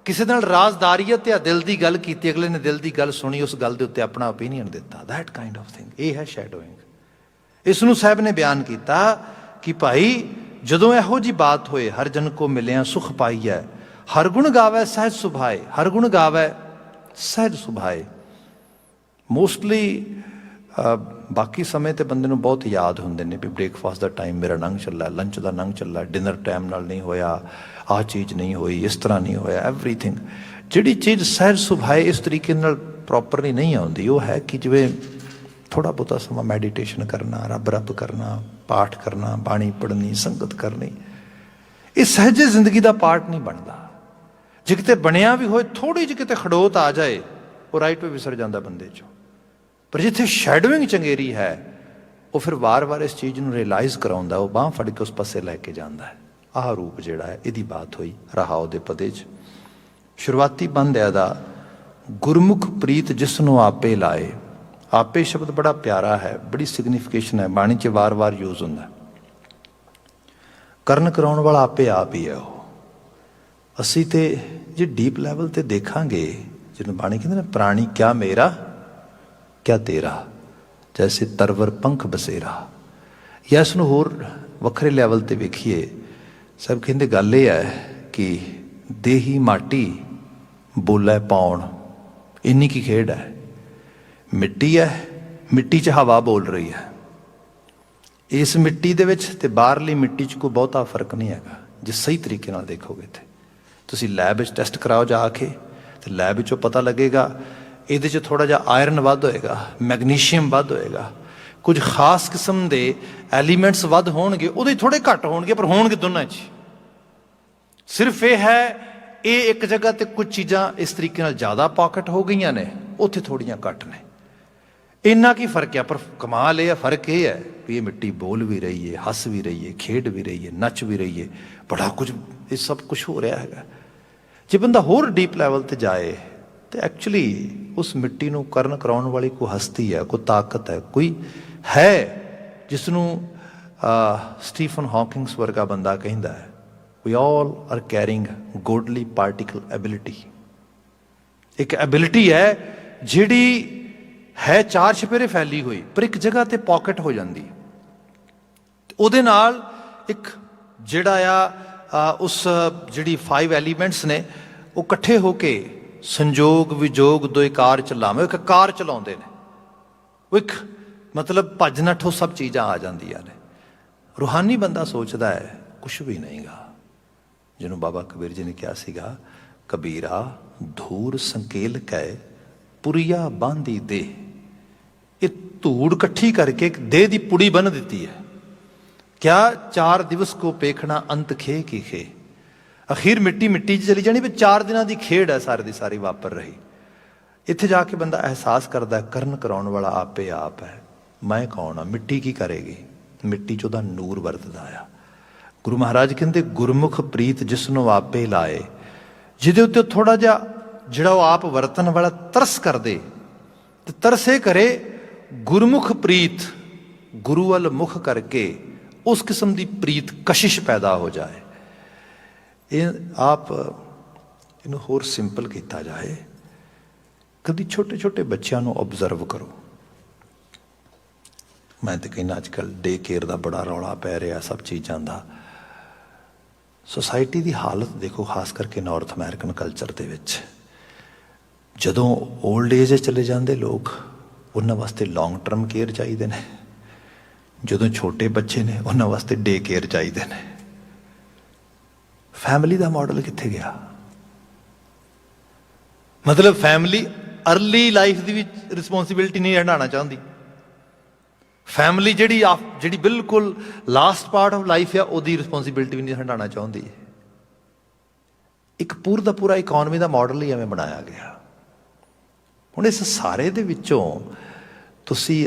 ਕਿਸੇ ਨਾਲ ਰਾਜ਼ਦਾਰੀਅਤ ਜਾਂ ਦਿਲ ਦੀ ਗੱਲ ਕੀਤੀ, ਅਗਲੇ ਨੇ ਦਿਲ ਦੀ ਗੱਲ ਸੁਣੀ, ਉਸ ਗੱਲ ਦੇ ਉੱਤੇ ਆਪਣਾ ਓਪੀਨੀਅਨ ਦਿੱਤਾ। ਦੈਟ ਕਾਈਂਡ ਆਫ ਥਿੰਗ, ਇਹ ਹੈ ਸ਼ੈਡੋਇੰਗ। ਇਸ ਨੂੰ ਸਾਹਿਬ ਨੇ ਬਿਆਨ ਕੀਤਾ ਕਿ ਭਾਈ ਜਦੋਂ ਇਹੋ ਜਿਹੀ ਬਾਤ ਹੋਏ, ਹਰ ਜਨ ਕੋ ਮਿਲਿਆ ਸੁਖ ਪਾਈਐ, ਹਰ ਗੁਣ ਗਾਵੈ ਸਹਿਜ ਸੁਭਾਏ। ਹਰ ਗੁਣ ਗਾਵੈ ਸਹਿਜ ਸੁਭਾਏ। ਮੋਸਟਲੀ ਬਾਕੀ ਸਮੇਂ ਤੇ ਬੰਦੇ ਨੂੰ ਬਹੁਤ ਯਾਦ ਹੁੰਦੇ ਨੇ ਵੀ ਬ੍ਰੇਕਫਾਸਟ ਦਾ ਟਾਈਮ ਮੇਰਾ ਲੰਘ ਚੱਲਾ, ਲੰਚ ਦਾ ਲੰਘ ਚੱਲਾ, ਡਿਨਰ ਟਾਈਮ ਨਾਲ ਨਹੀਂ ਹੋਇਆ, ਆਹ ਚੀਜ਼ ਨਹੀਂ ਹੋਈ, ਇਸ ਤਰ੍ਹਾਂ ਨਹੀਂ ਹੋਇਆ, ਐਵਰੀਥਿੰਗ। ਜਿਹੜੀ ਚੀਜ਼ ਸਹਿਜ ਸੁਭਾਏ ਇਸ ਤਰੀਕੇ ਨਾਲ ਪ੍ਰੋਪਰਲੀ ਨਹੀਂ ਆਉਂਦੀ, ਉਹ ਹੈ ਕਿ ਜਿਵੇਂ ਥੋੜ੍ਹਾ ਬਹੁਤਾ ਸਮਾਂ ਮੈਡੀਟੇਸ਼ਨ ਕਰਨਾ, ਰੱਬ ਕਰਨਾ, ਪਾਠ ਕਰਨਾ, ਬਾਣੀ ਪੜ੍ਹਨੀ, ਸੰਗਤ ਕਰਨੀ। ਇਹ ਸਹਿਜੇ ਜ਼ਿੰਦਗੀ ਦਾ ਪਾਰਟ ਨਹੀਂ ਬਣਦਾ। ਜੇ ਕਿਤੇ ਬਣਿਆ ਵੀ ਹੋਏ, ਥੋੜ੍ਹੀ ਜਿਹੀ ਕਿਤੇ ਖੜੋਤ ਆ ਜਾਏ, ਉਹ ਰਾਈਟ ਵੇ ਵਿਸਰ ਜਾਂਦਾ ਬੰਦੇ 'ਚੋਂ। ਪਰ ਜਿੱਥੇ ਸ਼ੈਡੋਇੰਗ ਚੰਗੇਰੀ ਹੈ, ਉਹ ਫਿਰ ਵਾਰ-ਵਾਰ ਇਸ ਚੀਜ਼ ਨੂੰ ਰਿਅਲਾਈਜ਼ ਕਰਾਉਂਦਾ, ਉਹ ਬਾਂਹ ਫੜ ਕੇ ਉਸ ਪਾਸੇ ਲੈ ਕੇ ਜਾਂਦਾ ਹੈ। ਆਹ ਰੂਪ ਜਿਹੜਾ ਹੈ, ਇਹਦੀ ਬਾਤ ਹੋਈ ਰਹਾਉ ਦੇ ਪਦੇ 'ਚ। ਸ਼ੁਰੂਆਤੀ ਬੰਦ ਹੈ ਇਹਦਾ, ਗੁਰਮੁਖ ਪ੍ਰੀਤ ਜਿਸ ਨੂੰ ਆਪੇ ਲਾਏ। ਆਪੇ ਸ਼ਬਦ ਬੜਾ ਪਿਆਰਾ ਹੈ, ਬੜੀ ਸਿਗਨੀਫਿਕੇਸ਼ਨ ਹੈ, ਬਾਣੀ 'ਚ ਵਾਰ-ਵਾਰ ਯੂਜ਼ ਹੁੰਦਾ। ਕਰਨ ਕਰਾਉਣ ਵਾਲਾ ਆਪੇ ਆਪ ਹੀ ਹੈ ਉਹ। ਅਸੀਂ ਤੇ ਜੇ ਡੀਪ ਲੈਵਲ ਤੇ ਦੇਖਾਂਗੇ, ਜਿਹਨੂੰ ਬਾਣੀ ਕਹਿੰਦੇ ਨੇ ਪ੍ਰਾਣੀ ਕਿਆ ਮੇਰਾ ਕਿਆ ਤੇਰਾ, ਜੈਸੇ ਤਰਵਰ ਪੰਖ ਬਸੇਰਾ। ਜਾਂ ਇਸ ਨੂੰ ਹੋਰ ਵੱਖਰੇ ਲੈਵਲ ਤੇ ਵੇਖੀਏ, ਸਭ ਕਹਿੰਦੇ ਗੱਲ ਇਹ ਹੈ ਕਿ ਦੇਹੀ ਮਾਟੀ ਬੋਲੇ ਪਾਉਣ, ਇੰਨੀ ਕੀ ਖੇਡ ਹੈ। ਮਿੱਟੀ ਹੈ, ਮਿੱਟੀ 'ਚ ਹਵਾ ਬੋਲ ਰਹੀ ਹੈ। ਇਸ ਮਿੱਟੀ ਦੇ ਵਿੱਚ ਤੇ ਬਾਹਰਲੀ ਮਿੱਟੀ 'ਚ ਕੋਈ ਬਹੁਤਾ ਫਰਕ ਨਹੀਂ ਹੈਗਾ ਜੇ ਸਹੀ ਤਰੀਕੇ ਨਾਲ ਦੇਖੋਗੇ। ਤੇ ਤੁਸੀਂ ਲੈਬ ਵਿੱਚ ਟੈਸਟ ਕਰਾਓ ਜਾ ਕੇ, ਤੇ ਲੈਬ ਵਿੱਚੋਂ ਪਤਾ ਲੱਗੇਗਾ ਇਹਦੇ 'ਚ ਥੋੜ੍ਹਾ ਜਿਹਾ ਆਇਰਨ ਵੱਧ ਹੋਏਗਾ, ਮੈਗਨੀਸ਼ੀਅਮ ਵੱਧ ਹੋਏਗਾ, ਕੁਝ ਖਾਸ ਕਿਸਮ ਦੇ ਐਲੀਮੈਂਟਸ ਵੱਧ ਹੋਣਗੇ, ਉਹਦੇ ਥੋੜ੍ਹੇ ਘੱਟ ਹੋਣਗੇ, ਪਰ ਹੋਣਗੇ ਦੋਨਾਂ 'ਚ। ਸਿਰਫ ਇਹ ਹੈ, ਇਹ ਇੱਕ ਜਗ੍ਹਾ ਤੇ ਕੁਝ ਚੀਜ਼ਾਂ ਇਸ ਤਰੀਕੇ ਨਾਲ ਜ਼ਿਆਦਾ ਪਾਕਟ ਹੋ ਗਈਆਂ ਨੇ, ਉੱਥੇ ਥੋੜ੍ਹੀਆਂ ਘੱਟ ਨੇ। ਇੰਨਾ ਕੀ ਫਰਕ ਹੈ, ਪਰ ਕਮਾਲ ਇਹ ਹੈ, ਫਰਕ ਇਹ ਹੈ ਵੀ ਇਹ ਮਿੱਟੀ ਬੋਲ ਵੀ ਰਹੀ ਹੈ, ਹੱਸ ਵੀ ਰਹੀ ਹੈ, ਖੇਡ ਵੀ ਰਹੀ ਹੈ, ਨੱਚ ਵੀ ਰਹੀ ਹੈ, ਬੜਾ ਕੁਝ, ਇਹ ਸਭ ਕੁਝ ਹੋ ਰਿਹਾ ਹੈਗਾ। ਜੇ ਬੰਦਾ ਹੋਰ ਡੀਪ ਲੈਵਲ ਤੇ ਜਾਏ ਤੇ ਐਕਚੁਅਲੀ ਉਸ ਮਿੱਟੀ ਨੂੰ ਕਰਨ ਕਰਾਉਣ ਵਾਲੀ ਕੋਈ ਹਸਤੀ ਹੈ, ਕੋਈ ਤਾਕਤ ਹੈ, ਕੋਈ ਹੈ, ਜਿਸ ਨੂੰ ਸਟੀਫਨ ਹਾਕਿੰਗਸ ਵਰਗਾ ਬੰਦਾ ਕਹਿੰਦਾ ਹੈ, we all are carrying godly particle ability। ਇੱਕ ਐਬਿਲਿਟੀ ਹੈ ਜਿਹੜੀ ਹੈ ਚਾਰ ਛਪੇਰੇ ਫੈਲੀ ਹੋਈ, ਪਰ ਇੱਕ ਜਗ੍ਹਾ ਤੇ ਪਾਕਟ ਹੋ ਜਾਂਦੀ। ਉਹਦੇ ਨਾਲ ਇੱਕ ਜਿਹੜਾ ਉਸ ਜਿਹੜੀ 5 ਐਲੀਮੈਂਟਸ ਨੇ ਉਹ ਇਕੱਠੇ ਹੋ ਕੇ ਸੰਜੋਗ ਵਿਜੋਗ ਦੋਏ ਕਾਰ ਚਲਾਵੇਂ, ਇੱਕ ਕਾਰ ਚਲਾਉਂਦੇ ਨੇ। ਉਹ ਇੱਕ ਮਤਲਬ ਭੱਜ ਨੱਠੋ ਸਭ ਚੀਜ਼ਾਂ ਆ ਜਾਂਦੀਆਂ ਨੇ। ਰੂਹਾਨੀ ਬੰਦਾ ਸੋਚਦਾ ਹੈ ਕੁਛ ਵੀ ਨਹੀਂਗਾ, ਜਿਹਨੂੰ ਬਾਬਾ ਕਬੀਰ ਜੀ ਨੇ ਕਿਹਾ ਸੀਗਾ, ਕਬੀਰਾ ਧੂੜ ਸੰਕੇਲ ਕੈ ਪੁਰੀਆ ਬਾਂਦੀ ਦੇ। ਇਹ ਧੂੜ ਇਕੱਠੀ ਕਰਕੇ ਇੱਕ ਦੇਹ ਦੀ ਪੁੜੀ ਬੰਨ ਦਿੱਤੀ ਹੈ। ਕਿਆ 4 ਦਿਵਸ ਕੋ ਪੇਖਣਾ ਅੰਤ ਖੇ ਕੀ ਖੇ। ਅਖੀਰ ਮਿੱਟੀ ਮਿੱਟੀ 'ਚ ਚਲੀ ਜਾਣੀ, ਵੀ 4 ਦਿਨਾਂ ਦੀ ਖੇਡ ਹੈ ਸਾਰੀ ਦੀ ਸਾਰੀ ਵਾਪਰ ਰਹੀ। ਇੱਥੇ ਜਾ ਕੇ ਬੰਦਾ ਅਹਿਸਾਸ ਕਰਦਾ ਕਰਨ ਕਰਾਉਣ ਵਾਲਾ ਆਪੇ ਆਪ ਹੈ। ਮੈਂ ਕੌਣ ਆ? ਮਿੱਟੀ ਕੀ ਕਰੇਗੀ? ਮਿੱਟੀ 'ਚ ਉਹਦਾ ਨੂਰ ਵਰਤਦਾ ਆ। ਗੁਰੂ ਮਹਾਰਾਜ ਕਹਿੰਦੇ ਗੁਰਮੁਖ ਪ੍ਰੀਤ ਜਿਸ ਨੂੰ ਆਪੇ ਲਾਏ, ਜਿਹਦੇ ਉੱਤੇ ਥੋੜਾ ਜਿਹਾ ਜਿਹੜਾ ਉਹ ਆਪ ਵਰਤਣ ਵਾਲਾ ਤਰਸ ਕਰਦੇ, ਤੇ ਤਰਸ ਇਹ ਕਰੇ ਗੁਰਮੁਖ ਪ੍ਰੀਤ, ਗੁਰੂ ਵੱਲ ਮੁਖ ਕਰਕੇ ਉਸ ਕਿਸਮ ਦੀ ਪ੍ਰੀਤ ਕਸ਼ਿਸ਼ ਪੈਦਾ ਹੋ ਜਾਏ। ਇਹ ਆਪ ਇਹਨੂੰ ਹੋਰ ਸਿੰਪਲ ਕੀਤਾ ਜਾਏ। ਕਦੀ ਛੋਟੇ ਛੋਟੇ ਬੱਚਿਆਂ ਨੂੰ ਓਬਜ਼ਰਵ ਕਰੋ। ਮੈਂ ਤਾਂ ਕਹਿੰਦਾ ਅੱਜ ਕੱਲ੍ਹ ਡੇ ਕੇਅਰ ਦਾ ਬੜਾ ਰੌਲਾ ਪੈ ਰਿਹਾ, ਸਭ ਚੀਜ਼ਾਂ ਦਾ। ਸੋਸਾਇਟੀ ਦੀ ਹਾਲਤ ਦੇਖੋ, ਖਾਸ ਕਰਕੇ ਨਾਰਥ ਅਮਰੀਕਨ ਕਲਚਰ ਦੇ ਵਿੱਚ। ਜਦੋਂ ਓਲਡ ਏਜ ਚਲੇ ਜਾਂਦੇ ਲੋਕ, ਉਹਨਾਂ ਵਾਸਤੇ ਲੌਂਗ ਟਰਮ ਕੇਅਰ ਚਾਹੀਦੇ ਨੇ। ਜਦੋਂ ਛੋਟੇ ਬੱਚੇ ਨੇ ਉਹਨਾਂ ਵਾਸਤੇ ਡੇ ਕੇਅਰ ਚਾਹੀਦੇ ਨੇ। ਫੈਮਿਲੀ ਦਾ ਮਾਡਲ ਕਿੱਥੇ ਗਿਆ? ਮਤਲਬ ਫੈਮਿਲੀ ਅਰਲੀ ਲਾਈਫ ਦੀ ਵੀ ਰਿਸਪੌਂਸਿਬਿਲਿਟੀ ਨਹੀਂ ਹਟਾਉਣਾ ਚਾਹੁੰਦੀ। ਫੈਮਿਲੀ ਜਿਹੜੀ ਬਿਲਕੁਲ ਲਾਸਟ ਪਾਰਟ ਆਫ ਲਾਈਫ ਆ, ਉਹਦੀ ਰਿਸਪੌਂਸਿਬਿਲਿਟੀ ਵੀ ਨਹੀਂ ਹਟਾਉਣਾ ਚਾਹੁੰਦੀ। ਇੱਕ ਪੂਰਾ ਦਾ ਪੂਰਾ ਇਕੋਨਮੀ ਦਾ ਮਾਡਲ ਹੀ ਐਵੇਂ ਬਣਾਇਆ ਗਿਆ। ਹੁਣ ਇਸ ਸਾਰੇ ਦੇ ਵਿੱਚੋਂ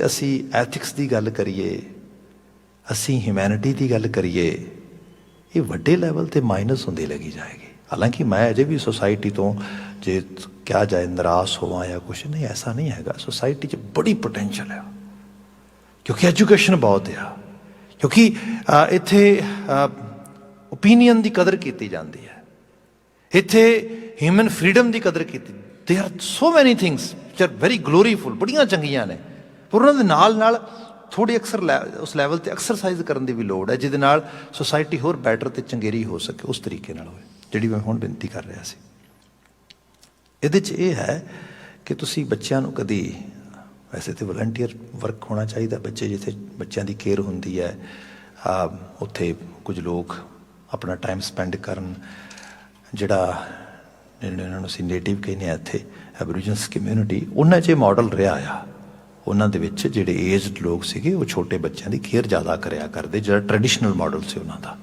ਅਸੀਂ ਐਥਿਕਸ ਦੀ ਗੱਲ ਕਰੀਏ, ਅਸੀਂ ਹਿਊਮੈਨਿਟੀ ਦੀ ਗੱਲ ਕਰੀਏ, ਇਹ ਵੱਡੇ ਲੈਵਲ 'ਤੇ ਮਾਈਨਸ ਹੁੰਦੀ ਲੱਗੀ ਜਾਏਗੀ। ਹਾਲਾਂਕਿ ਮੈਂ ਅਜੇ ਵੀ ਸੋਸਾਇਟੀ ਤੋਂ ਜੇ ਕਿਹਾ ਜਾਏ ਨਿਰਾਸ਼ ਹੋਵਾਂ ਜਾਂ ਕੁਛ ਨਹੀਂ, ਐਸਾ ਨਹੀਂ ਹੈਗਾ। ਸੋਸਾਇਟੀ 'ਚ ਬੜੀ ਪੋਟੈਂਸ਼ੀਅਲ ਹੈ, ਕਿਉਂਕਿ ਐਜੂਕੇਸ਼ਨ ਬਹੁਤ ਆ, ਕਿਉਂਕਿ ਇੱਥੇ ਓਪੀਨੀਅਨ ਦੀ ਕਦਰ ਕੀਤੀ ਜਾਂਦੀ ਹੈ, ਇੱਥੇ ਹਿਊਮਨ ਫਰੀਡਮ ਦੀ ਕਦਰ ਕੀਤੀ। ਦੇਰ ਆਰ ਸੋ ਮੈਨੀ ਥਿੰਗਸ ਵਿਚ ਆਰ ਵੈਰੀ ਗਲੋਰੀਫੁਲ, ਬੜੀਆਂ ਚੰਗੀਆਂ ਨੇ, ਪਰ ਉਹਨਾਂ ਦੇ ਨਾਲ ਨਾਲ ਥੋੜ੍ਹੀ ਉਸ ਲੈਵਲ 'ਤੇ ਐਕਸਰਸਾਈਜ਼ ਕਰਨ ਦੀ ਵੀ ਲੋੜ ਹੈ, ਜਿਹਦੇ ਨਾਲ ਸੋਸਾਇਟੀ ਹੋਰ ਬੈਟਰ ਅਤੇ ਚੰਗੇਰੀ ਹੋ ਸਕੇ, ਉਸ ਤਰੀਕੇ ਨਾਲ ਹੋਵੇ, ਜਿਹੜੀ ਮੈਂ ਹੁਣ ਬੇਨਤੀ ਕਰ ਰਿਹਾ ਸੀ। ਇਹਦੇ 'ਚ ਇਹ ਹੈ ਕਿ ਤੁਸੀਂ ਬੱਚਿਆਂ ਨੂੰ ਕਦੀ, ਵੈਸੇ ਤਾਂ ਵਲੰਟੀਅਰ ਵਰਕ ਹੋਣਾ ਚਾਹੀਦਾ, ਬੱਚੇ ਜਿੱਥੇ ਬੱਚਿਆਂ ਦੀ ਕੇਅਰ ਹੁੰਦੀ ਹੈ, ਉੱਥੇ ਕੁਝ ਲੋਕ ਆਪਣਾ ਟਾਈਮ ਸਪੈਂਡ ਕਰਨ। ਇਹਨਾਂ ਨੂੰ ਅਸੀਂ ਨੇਟਿਵ ਕਹਿੰਦੇ ਹਾਂ ਇੱਥੇ, ਐਬਰੀਜਨਸ ਕਮਿਊਨਿਟੀ, ਉਹਨਾਂ 'ਚ ਇਹ ਮਾਡਲ ਰਿਹਾ ਆ। ਉਹਨਾਂ ਦੇ ਵਿੱਚ ਜਿਹੜੇ ਏਜਡ ਲੋਕ ਸੀਗੇ ਉਹ ਛੋਟੇ ਬੱਚਿਆਂ ਦੀ ਕੇਅਰ ਜ਼ਿਆਦਾ ਕਰਿਆ ਕਰਦੇ, ਜਿਹੜਾ ਟਰੈਡੀਸ਼ਨਲ ਮਾਡਲ ਸੀ ਉਹਨਾਂ ਦਾ।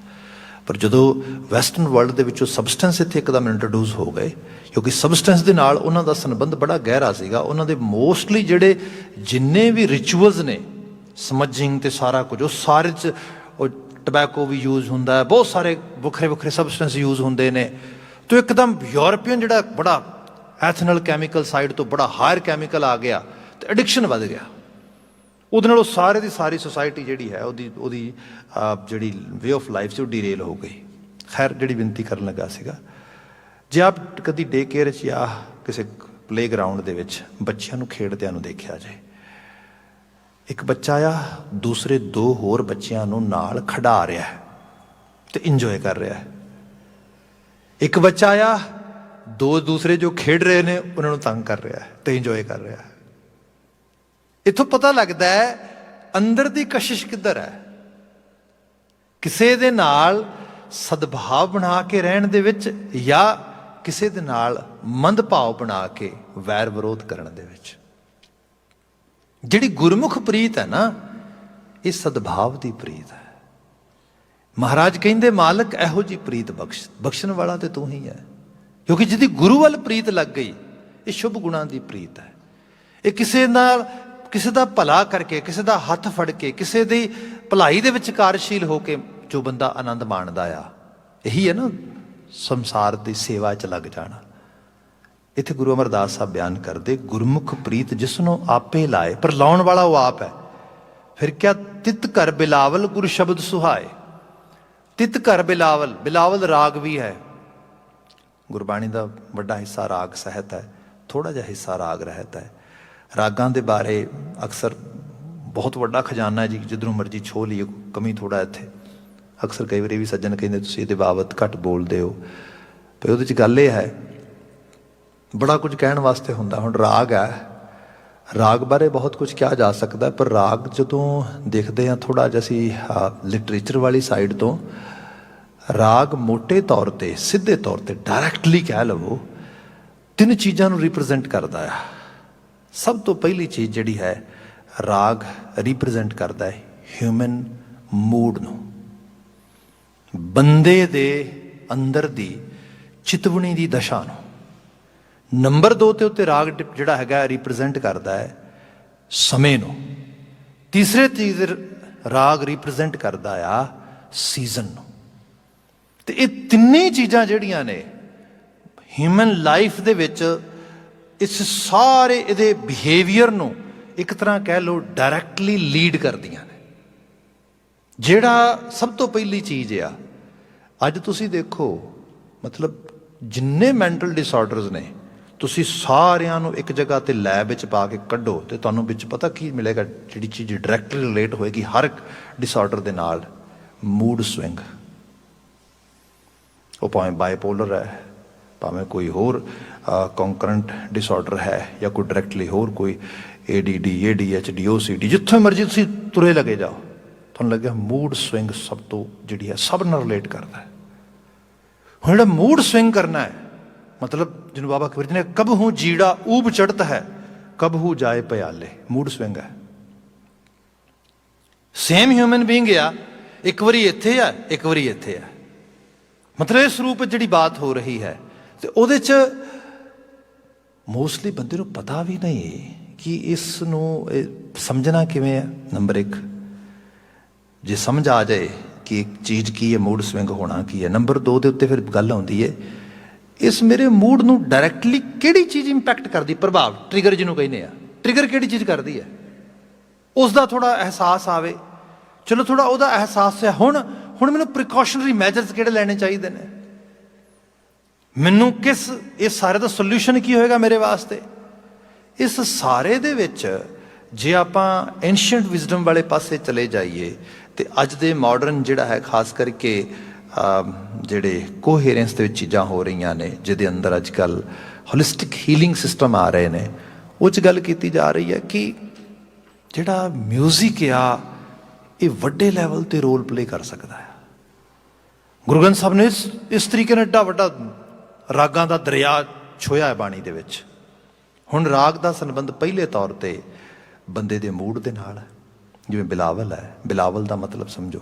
ਪਰ ਜਦੋਂ ਵੈਸਟਰਨ ਵਰਲਡ ਦੇ ਵਿੱਚੋਂ ਸਬਸਟੈਂਸ ਇੱਥੇ ਇੱਕਦਮ ਇੰਟਰੋਡਿਊਸ ਹੋ ਗਏ, ਕਿਉਂਕਿ ਸਬਸਟੈਂਸ ਦੇ ਨਾਲ ਉਹਨਾਂ ਦਾ ਸੰਬੰਧ ਬੜਾ ਗਹਿਰਾ ਸੀਗਾ। ਉਹਨਾਂ ਦੇ ਮੋਸਟਲੀ ਜਿਹੜੇ ਜਿੰਨੇ ਵੀ ਰਿਚੁਅਲਸ ਨੇ, ਸਮਝਿੰਗ ਤੇ ਸਾਰਾ ਕੁਝ, ਉਹ ਸਾਰੇ 'ਚ ਉਹ ਟਬੈਕੋ ਵੀ ਯੂਜ਼ ਹੁੰਦਾ ਹੈ, ਬਹੁਤ ਸਾਰੇ ਵੱਖਰੇ ਵੱਖਰੇ ਸਬਸਟੈਂਸ ਯੂਜ਼ ਹੁੰਦੇ ਨੇ। ਤੇ ਇੱਕਦਮ ਯੂਰਪੀਅਨ ਜਿਹੜਾ ਬੜਾ ਐਥਨਲ ਕੈਮੀਕਲ ਸਾਈਡ ਤੋਂ ਬੜਾ ਹਾਇਰ ਕੈਮੀਕਲ ਆ ਗਿਆ, ਤੇ ਐਡਿਕਸ਼ਨ ਵੱਧ ਗਿਆ। ਉਹਦੇ ਨਾਲ ਉਹ ਸਾਰੇ ਦੀ ਸਾਰੀ ਸੁਸਾਇਟੀ ਜਿਹੜੀ ਹੈ ਉਹਦੀ ਜਿਹੜੀ ਵੇ ਆਫ ਲਾਈਫ ਸੀ ਉਹ ਡੀਰੇਲ ਹੋ ਗਈ। ਖੈਰ, ਜਿਹੜੀ ਬੇਨਤੀ ਕਰਨ ਲੱਗਾ ਸੀਗਾ, ਜੇ ਆਪ ਕਦੀ ਡੇ ਕੇਅਰ 'ਚ ਜਾਂ ਕਿਸੇ ਪਲੇ ਗਰਾਊਂਡ ਦੇ ਵਿੱਚ ਬੱਚਿਆਂ ਨੂੰ ਖੇਡਦਿਆਂ ਨੂੰ ਦੇਖਿਆ ਜਾਏ, ਇੱਕ ਬੱਚਾ ਆ ਦੂਸਰੇ 2 ਹੋਰ ਬੱਚਿਆਂ ਨੂੰ ਨਾਲ ਖਿਡਾ ਰਿਹਾ ਹੈ ਤੇ ਇੰਜੋਏ ਕਰ ਰਿਹਾ ਹੈ। ਇੱਕ ਬੱਚਾ ਆ 2 ਦੂਸਰੇ ਜੋ ਖੇਡ ਰਹੇ ਨੇ ਉਹਨਾਂ ਨੂੰ ਤੰਗ ਕਰ ਰਿਹਾ ਹੈ ਤੇ ਇੰਜੋਏ ਕਰ ਰਿਹਾ ਹੈ। ਇੱਥੋਂ ਪਤਾ ਲੱਗਦਾ ਹੈ ਅੰਦਰ ਦੀ ਕਸ਼ਿਸ਼ ਕਿੱਧਰ ਹੈ। ਕਿਸੇ ਦੇ ਨਾਲ ਸਦਭਾਵ ਬਣਾ ਕੇ ਰਹਿਣ ਦੇ ਵਿੱਚ, ਜਾਂ ਕਿਸੇ ਦੇ ਨਾਲ ਮੰਦਭਾਵ ਬਣਾ ਕੇ ਵੈਰ ਵਿਰੋਧ ਕਰਨ ਦੇ ਵਿੱਚ। ਜਿਹੜੀ ਗੁਰਮੁਖ ਪ੍ਰੀਤ ਹੈ ਨਾ, ਇਹ ਸਦਭਾਵ ਦੀ ਪ੍ਰੀਤ ਹੈ। ਮਹਾਰਾਜ ਕਹਿੰਦੇ ਮਾਲਕ ਇਹੋ ਜਿਹੀ ਪ੍ਰੀਤ ਬਖਸ਼ਣ ਵਾਲਾ ਤੇ ਤੂੰ ਹੀ ਹੈ, ਕਿਉਂਕਿ ਜਿਹਦੀ ਗੁਰੂ ਵੱਲ ਪ੍ਰੀਤ ਲੱਗ ਗਈ, ਇਹ ਸ਼ੁਭ ਗੁਣਾਂ ਦੀ ਪ੍ਰੀਤ ਹੈ। ਇਹ ਕਿਸੇ ਦਾ ਭਲਾ ਕਰਕੇ, ਕਿਸੇ ਦਾ ਹੱਥ ਫੜ ਕੇ, ਕਿਸੇ ਦੀ ਭਲਾਈ ਦੇ ਵਿੱਚ ਕਾਰਜਸ਼ੀਲ ਹੋ ਕੇ ਜੋ ਬੰਦਾ ਆਨੰਦ ਮਾਣਦਾ ਆ, ਇਹੀ ਹੈ ਨਾ ਸੰਸਾਰ ਦੀ ਸੇਵਾ 'ਚ ਲੱਗ ਜਾਣਾ। ਇੱਥੇ ਗੁਰੂ ਅਮਰਦਾਸ ਸਾਹਿਬ ਬਿਆਨ ਕਰਦੇ, ਗੁਰਮੁਖ ਪ੍ਰੀਤ ਜਿਸ ਨੂੰ ਆਪੇ ਲਾਏ, ਪਰ ਲਾਉਣ ਵਾਲਾ ਉਹ ਆਪ ਹੈ। ਫਿਰ ਕਿਆ ਤਿਤ ਘਰ ਬਿਲਾਵਲ ਗੁਰ ਸ਼ਬਦ ਸੁਹਾਏ। ਤਿਤ ਘਰ ਬਿਲਾਵਲ, ਬਿਲਾਵਲ ਰਾਗ ਵੀ ਹੈ। ਗੁਰਬਾਣੀ ਦਾ ਵੱਡਾ ਹਿੱਸਾ ਰਾਗ ਸਹਿਤ ਹੈ, ਥੋੜਾ ਜਿਹਾ ਹਿੱਸਾ ਰਾਗ ਰਹਿਤ ਹੈ। ਰਾਗਾਂ ਦੇ ਬਾਰੇ ਅਕਸਰ ਬਹੁਤ ਵੱਡਾ ਖਜ਼ਾਨਾ ਹੈ ਜੀ, ਜਿੱਧਰੋਂ ਮਰਜ਼ੀ ਛੋਹ ਲਈਏ, ਕਮੀ ਥੋੜ੍ਹਾ ਇੱਥੇ। ਅਕਸਰ ਕਈ ਵਾਰੀ ਵੀ ਸੱਜਣ ਕਹਿੰਦੇ ਤੁਸੀਂ ਇਹਦੇ ਬਾਬਤ ਘੱਟ ਬੋਲਦੇ ਹੋ, ਪਰ ਉਹਦੇ 'ਚ ਗੱਲ ਇਹ ਹੈ ਬੜਾ ਕੁਝ ਕਹਿਣ ਵਾਸਤੇ ਹੁੰਦਾ। ਹੁਣ ਰਾਗ ਹੈ, ਰਾਗ ਬਾਰੇ ਬਹੁਤ ਕੁਝ ਕਿਹਾ ਜਾ ਸਕਦਾ, ਪਰ ਰਾਗ ਜਦੋਂ ਦੇਖਦੇ ਹਾਂ ਥੋੜ੍ਹਾ ਜਿਹਾ ਅਸੀਂ ਲਿਟਰੇਚਰ ਵਾਲੀ ਸਾਈਡ ਤੋਂ, ਰਾਗ ਮੋਟੇ ਤੌਰ 'ਤੇ, ਸਿੱਧੇ ਤੌਰ 'ਤੇ, ਡਾਇਰੈਕਟਲੀ ਕਹਿ ਲਵੋ, 3 ਚੀਜ਼ਾਂ ਨੂੰ ਰਿਪਰੈਜ਼ੈਂਟ ਕਰਦਾ ਆ। ਸਭ ਤੋਂ ਪਹਿਲੀ ਚੀਜ਼ ਜਿਹੜੀ ਹੈ, ਰਾਗ ਰਿਪਰੈਜ਼ੈਂਟ ਕਰਦਾ ਹੈ ਹਿਊਮਨ ਮੂਡ ਨੂੰ, ਬੰਦੇ ਦੇ ਅੰਦਰ ਦੀ ਚਿਤਵਣੀ ਦੀ ਦਸ਼ਾ ਨੂੰ। ਨੰਬਰ 2 ਤੇ ਉੱਤੇ ਰਾਗ ਜਿਹੜਾ ਹੈਗਾ ਰਿਪਰੈਜ਼ੈਂਟ ਕਰਦਾ ਹੈ ਸਮੇਂ ਨੂੰ। ਤੀਸਰੇ ਚੀਜ਼ ਰਾਗ ਰਿਪਰੈਜ਼ੈਂਟ ਕਰਦਾ ਆ ਸੀਜ਼ਨ ਨੂੰ। ਤੇ ਇਹ ਤਿੰਨੇ ਚੀਜ਼ਾਂ ਜਿਹੜੀਆਂ ਨੇ ਹਿਊਮਨ ਲਾਈਫ ਦੇ ਵਿੱਚ ਇਸ ਸਾਰੇ ਇਹਦੇ ਬਿਹੇਵੀਅਰ ਨੂੰ ਇੱਕ ਤਰ੍ਹਾਂ ਕਹਿ ਲਓ ਡਾਇਰੈਕਟਲੀ ਲੀਡ ਕਰਦੀਆਂ ਨੇ। ਜਿਹੜਾ ਸਭ ਤੋਂ ਪਹਿਲੀ ਚੀਜ਼ ਆ, ਅੱਜ ਤੁਸੀਂ ਦੇਖੋ ਮਤਲਬ ਜਿੰਨੇ ਮੈਂਟਲ ਡਿਸਆਰਡਰਸ ਨੇ, ਤੁਸੀਂ ਸਾਰਿਆਂ ਨੂੰ ਇੱਕ ਜਗ੍ਹਾ ਤੇ ਲੈਬ ਵਿੱਚ ਪਾ ਕੇ ਕੱਢੋ ਤੇ ਤੁਹਾਨੂੰ ਵਿੱਚ ਪਤਾ ਕੀ ਮਿਲੇਗਾ, ਜਿਹੜੀ ਚੀਜ਼ ਡਾਇਰੈਕਟਲੀ ਰਿਲੇਟ ਹੋਏਗੀ ਹਰ ਇੱਕ ਡਿਸਆਰਡਰ ਦੇ ਨਾਲ, ਮੂਡ ਸਵਿੰਗ। ਉਹ ਭਾਵੇਂ ਬਾਈਪੋਲਰ ਹੈ, ਭਾਵੇਂ ਕੋਈ ਹੋਰ ਕੌਨਕਰੈਂਟ ਡਿਸਆਰਡਰ ਹੈ, ਜਾਂ ਕੋਈ ਡਾਇਰੈਕਟਲੀ ਹੋਰ ਕੋਈ ADD, ADHD, OCD, ਜਿੱਥੋਂ ਮਰਜ਼ੀ ਤੁਸੀਂ ਤੁਰੇ ਲੱਗੇ ਜਾਓ, ਤੁਹਾਨੂੰ ਲੱਗਿਆ ਮੂਡ ਸਵਿੰਗ ਸਭ ਤੋਂ ਜਿਹੜੀ ਹੈ ਸਭ ਨਾਲ ਰਿਲੇਟ ਕਰਦਾ ਹੈ। ਹੁਣ ਜਿਹੜਾ ਮੂਡ ਸਵਿੰਗ ਕਰਨਾ ਹੈ, ਮਤਲਬ ਜਿਹਨੂੰ ਬਾਬਾ ਕਬੀਰ ਜੀ ਨੇ ਕਬ ਹੂੰ ਜੀੜਾ ਊਬ ਚੜ੍ਹਤ ਹੈ, ਕਬ ਹੂੰ ਜਾਏ ਪਿਆਲੇ, ਮੂਡ ਸਵਿੰਗ ਹੈ। ਸੇਮ ਹਿਊਮਨ ਬੀਇੰਗ ਆ, ਇੱਕ ਵਾਰੀ ਇੱਥੇ ਆ, ਇੱਕ ਵਾਰੀ ਇੱਥੇ ਆ। ਮਤਲਬ ਇਸ ਰੂਪ ਵਿੱਚ ਜਿਹੜੀ ਬਾਤ ਹੋ ਰਹੀ ਹੈ, ਤੇ ਉਹਦੇ 'ਚ ਮੋਸਟਲੀ ਬੰਦੇ ਨੂੰ ਪਤਾ ਵੀ ਨਹੀਂ ਕਿ ਇਸ ਨੂੰ ਸਮਝਣਾ ਕਿਵੇਂ ਹੈ। ਨੰਬਰ 1, ਜੇ ਸਮਝ ਆ ਜਾਏ ਕਿ ਇੱਕ ਚੀਜ਼ ਕੀ ਹੈ, ਮੂਡ ਸਵਿੰਗ ਹੋਣਾ ਕੀ ਹੈ। ਨੰਬਰ 2 ਦੇ ਉੱਤੇ ਫਿਰ ਗੱਲ ਆਉਂਦੀ ਹੈ, ਇਸ ਮੇਰੇ ਮੂਡ ਨੂੰ ਡਾਇਰੈਕਟਲੀ ਕਿਹੜੀ ਚੀਜ਼ ਇੰਪੈਕਟ ਕਰਦੀ, ਪ੍ਰਭਾਵ, ਟ੍ਰਿਗਰ ਜਿਹਨੂੰ ਕਹਿੰਦੇ ਆ, ਟ੍ਰਿਗਰ ਕਿਹੜੀ ਚੀਜ਼ ਕਰਦੀ ਹੈ, ਉਸ ਦਾ ਥੋੜ੍ਹਾ ਅਹਿਸਾਸ ਆਵੇ। ਚਲੋ ਥੋੜ੍ਹਾ ਉਹਦਾ ਅਹਿਸਾਸ ਹੈ, ਹੁਣ ਮੈਨੂੰ ਪ੍ਰੀਕਾਸ਼ਨਰੀ ਮੈਜਰਸ ਕਿਹੜੇ ਲੈਣੇ ਚਾਹੀਦੇ ਨੇ, ਮੈਨੂੰ ਕਿਸ, ਇਸ ਸਾਰੇ ਦਾ ਸੋਲਿਊਸ਼ਨ ਕੀ ਹੋਏਗਾ ਮੇਰੇ ਵਾਸਤੇ। ਇਸ ਸਾਰੇ ਦੇ ਵਿੱਚ ਜੇ ਆਪਾਂ ਐਂਸ਼ੀਅੰਟ ਵਿਜ਼ਡਮ ਵਾਲੇ ਪਾਸੇ ਚਲੇ ਜਾਈਏ, ਤੇ ਅੱਜ ਦੇ ਮਾਡਰਨ ਜਿਹੜਾ ਹੈ, ਖਾਸ ਕਰਕੇ ਜਿਹੜੇ ਕੋਹੇਰੈਂਸ ਦੇ ਵਿੱਚ ਚੀਜ਼ਾਂ ਹੋ ਰਹੀਆਂ ਨੇ, ਜਿਹਦੇ ਅੰਦਰ ਅੱਜ ਕੱਲ੍ਹ ਹੋਲਿਸਟਿਕ ਹੀਲਿੰਗ ਸਿਸਟਮ ਆ ਰਹੇ ਨੇ, ਉਹ 'ਚ ਗੱਲ ਕੀਤੀ ਜਾ ਰਹੀ ਹੈ ਕਿ ਜਿਹੜਾ ਮਿਊਜ਼ਿਕ ਆ, ਇਹ ਵੱਡੇ ਲੈਵਲ 'ਤੇ ਰੋਲ ਪਲੇ ਕਰ ਸਕਦਾ ਹੈ। ਗੁਰੂ ਗ੍ਰੰਥ ਸਾਹਿਬ ਨੇ ਇਸ ਤਰੀਕੇ ਨਾਲ ਐਡਾ ਵੱਡਾ ਰਾਗਾਂ ਦਾ ਦਰਿਆ ਛੋਇਆ ਹੈ ਬਾਣੀ ਦੇ ਵਿੱਚ। ਹੁਣ ਰਾਗ ਦਾ ਸੰਬੰਧ ਪਹਿਲੇ ਤੌਰ 'ਤੇ ਬੰਦੇ ਦੇ ਮੂਡ ਦੇ ਨਾਲ ਹੈ। ਜਿਵੇਂ ਬਿਲਾਵਲ ਹੈ, ਬਿਲਾਵਲ ਦਾ ਮਤਲਬ ਸਮਝੋ,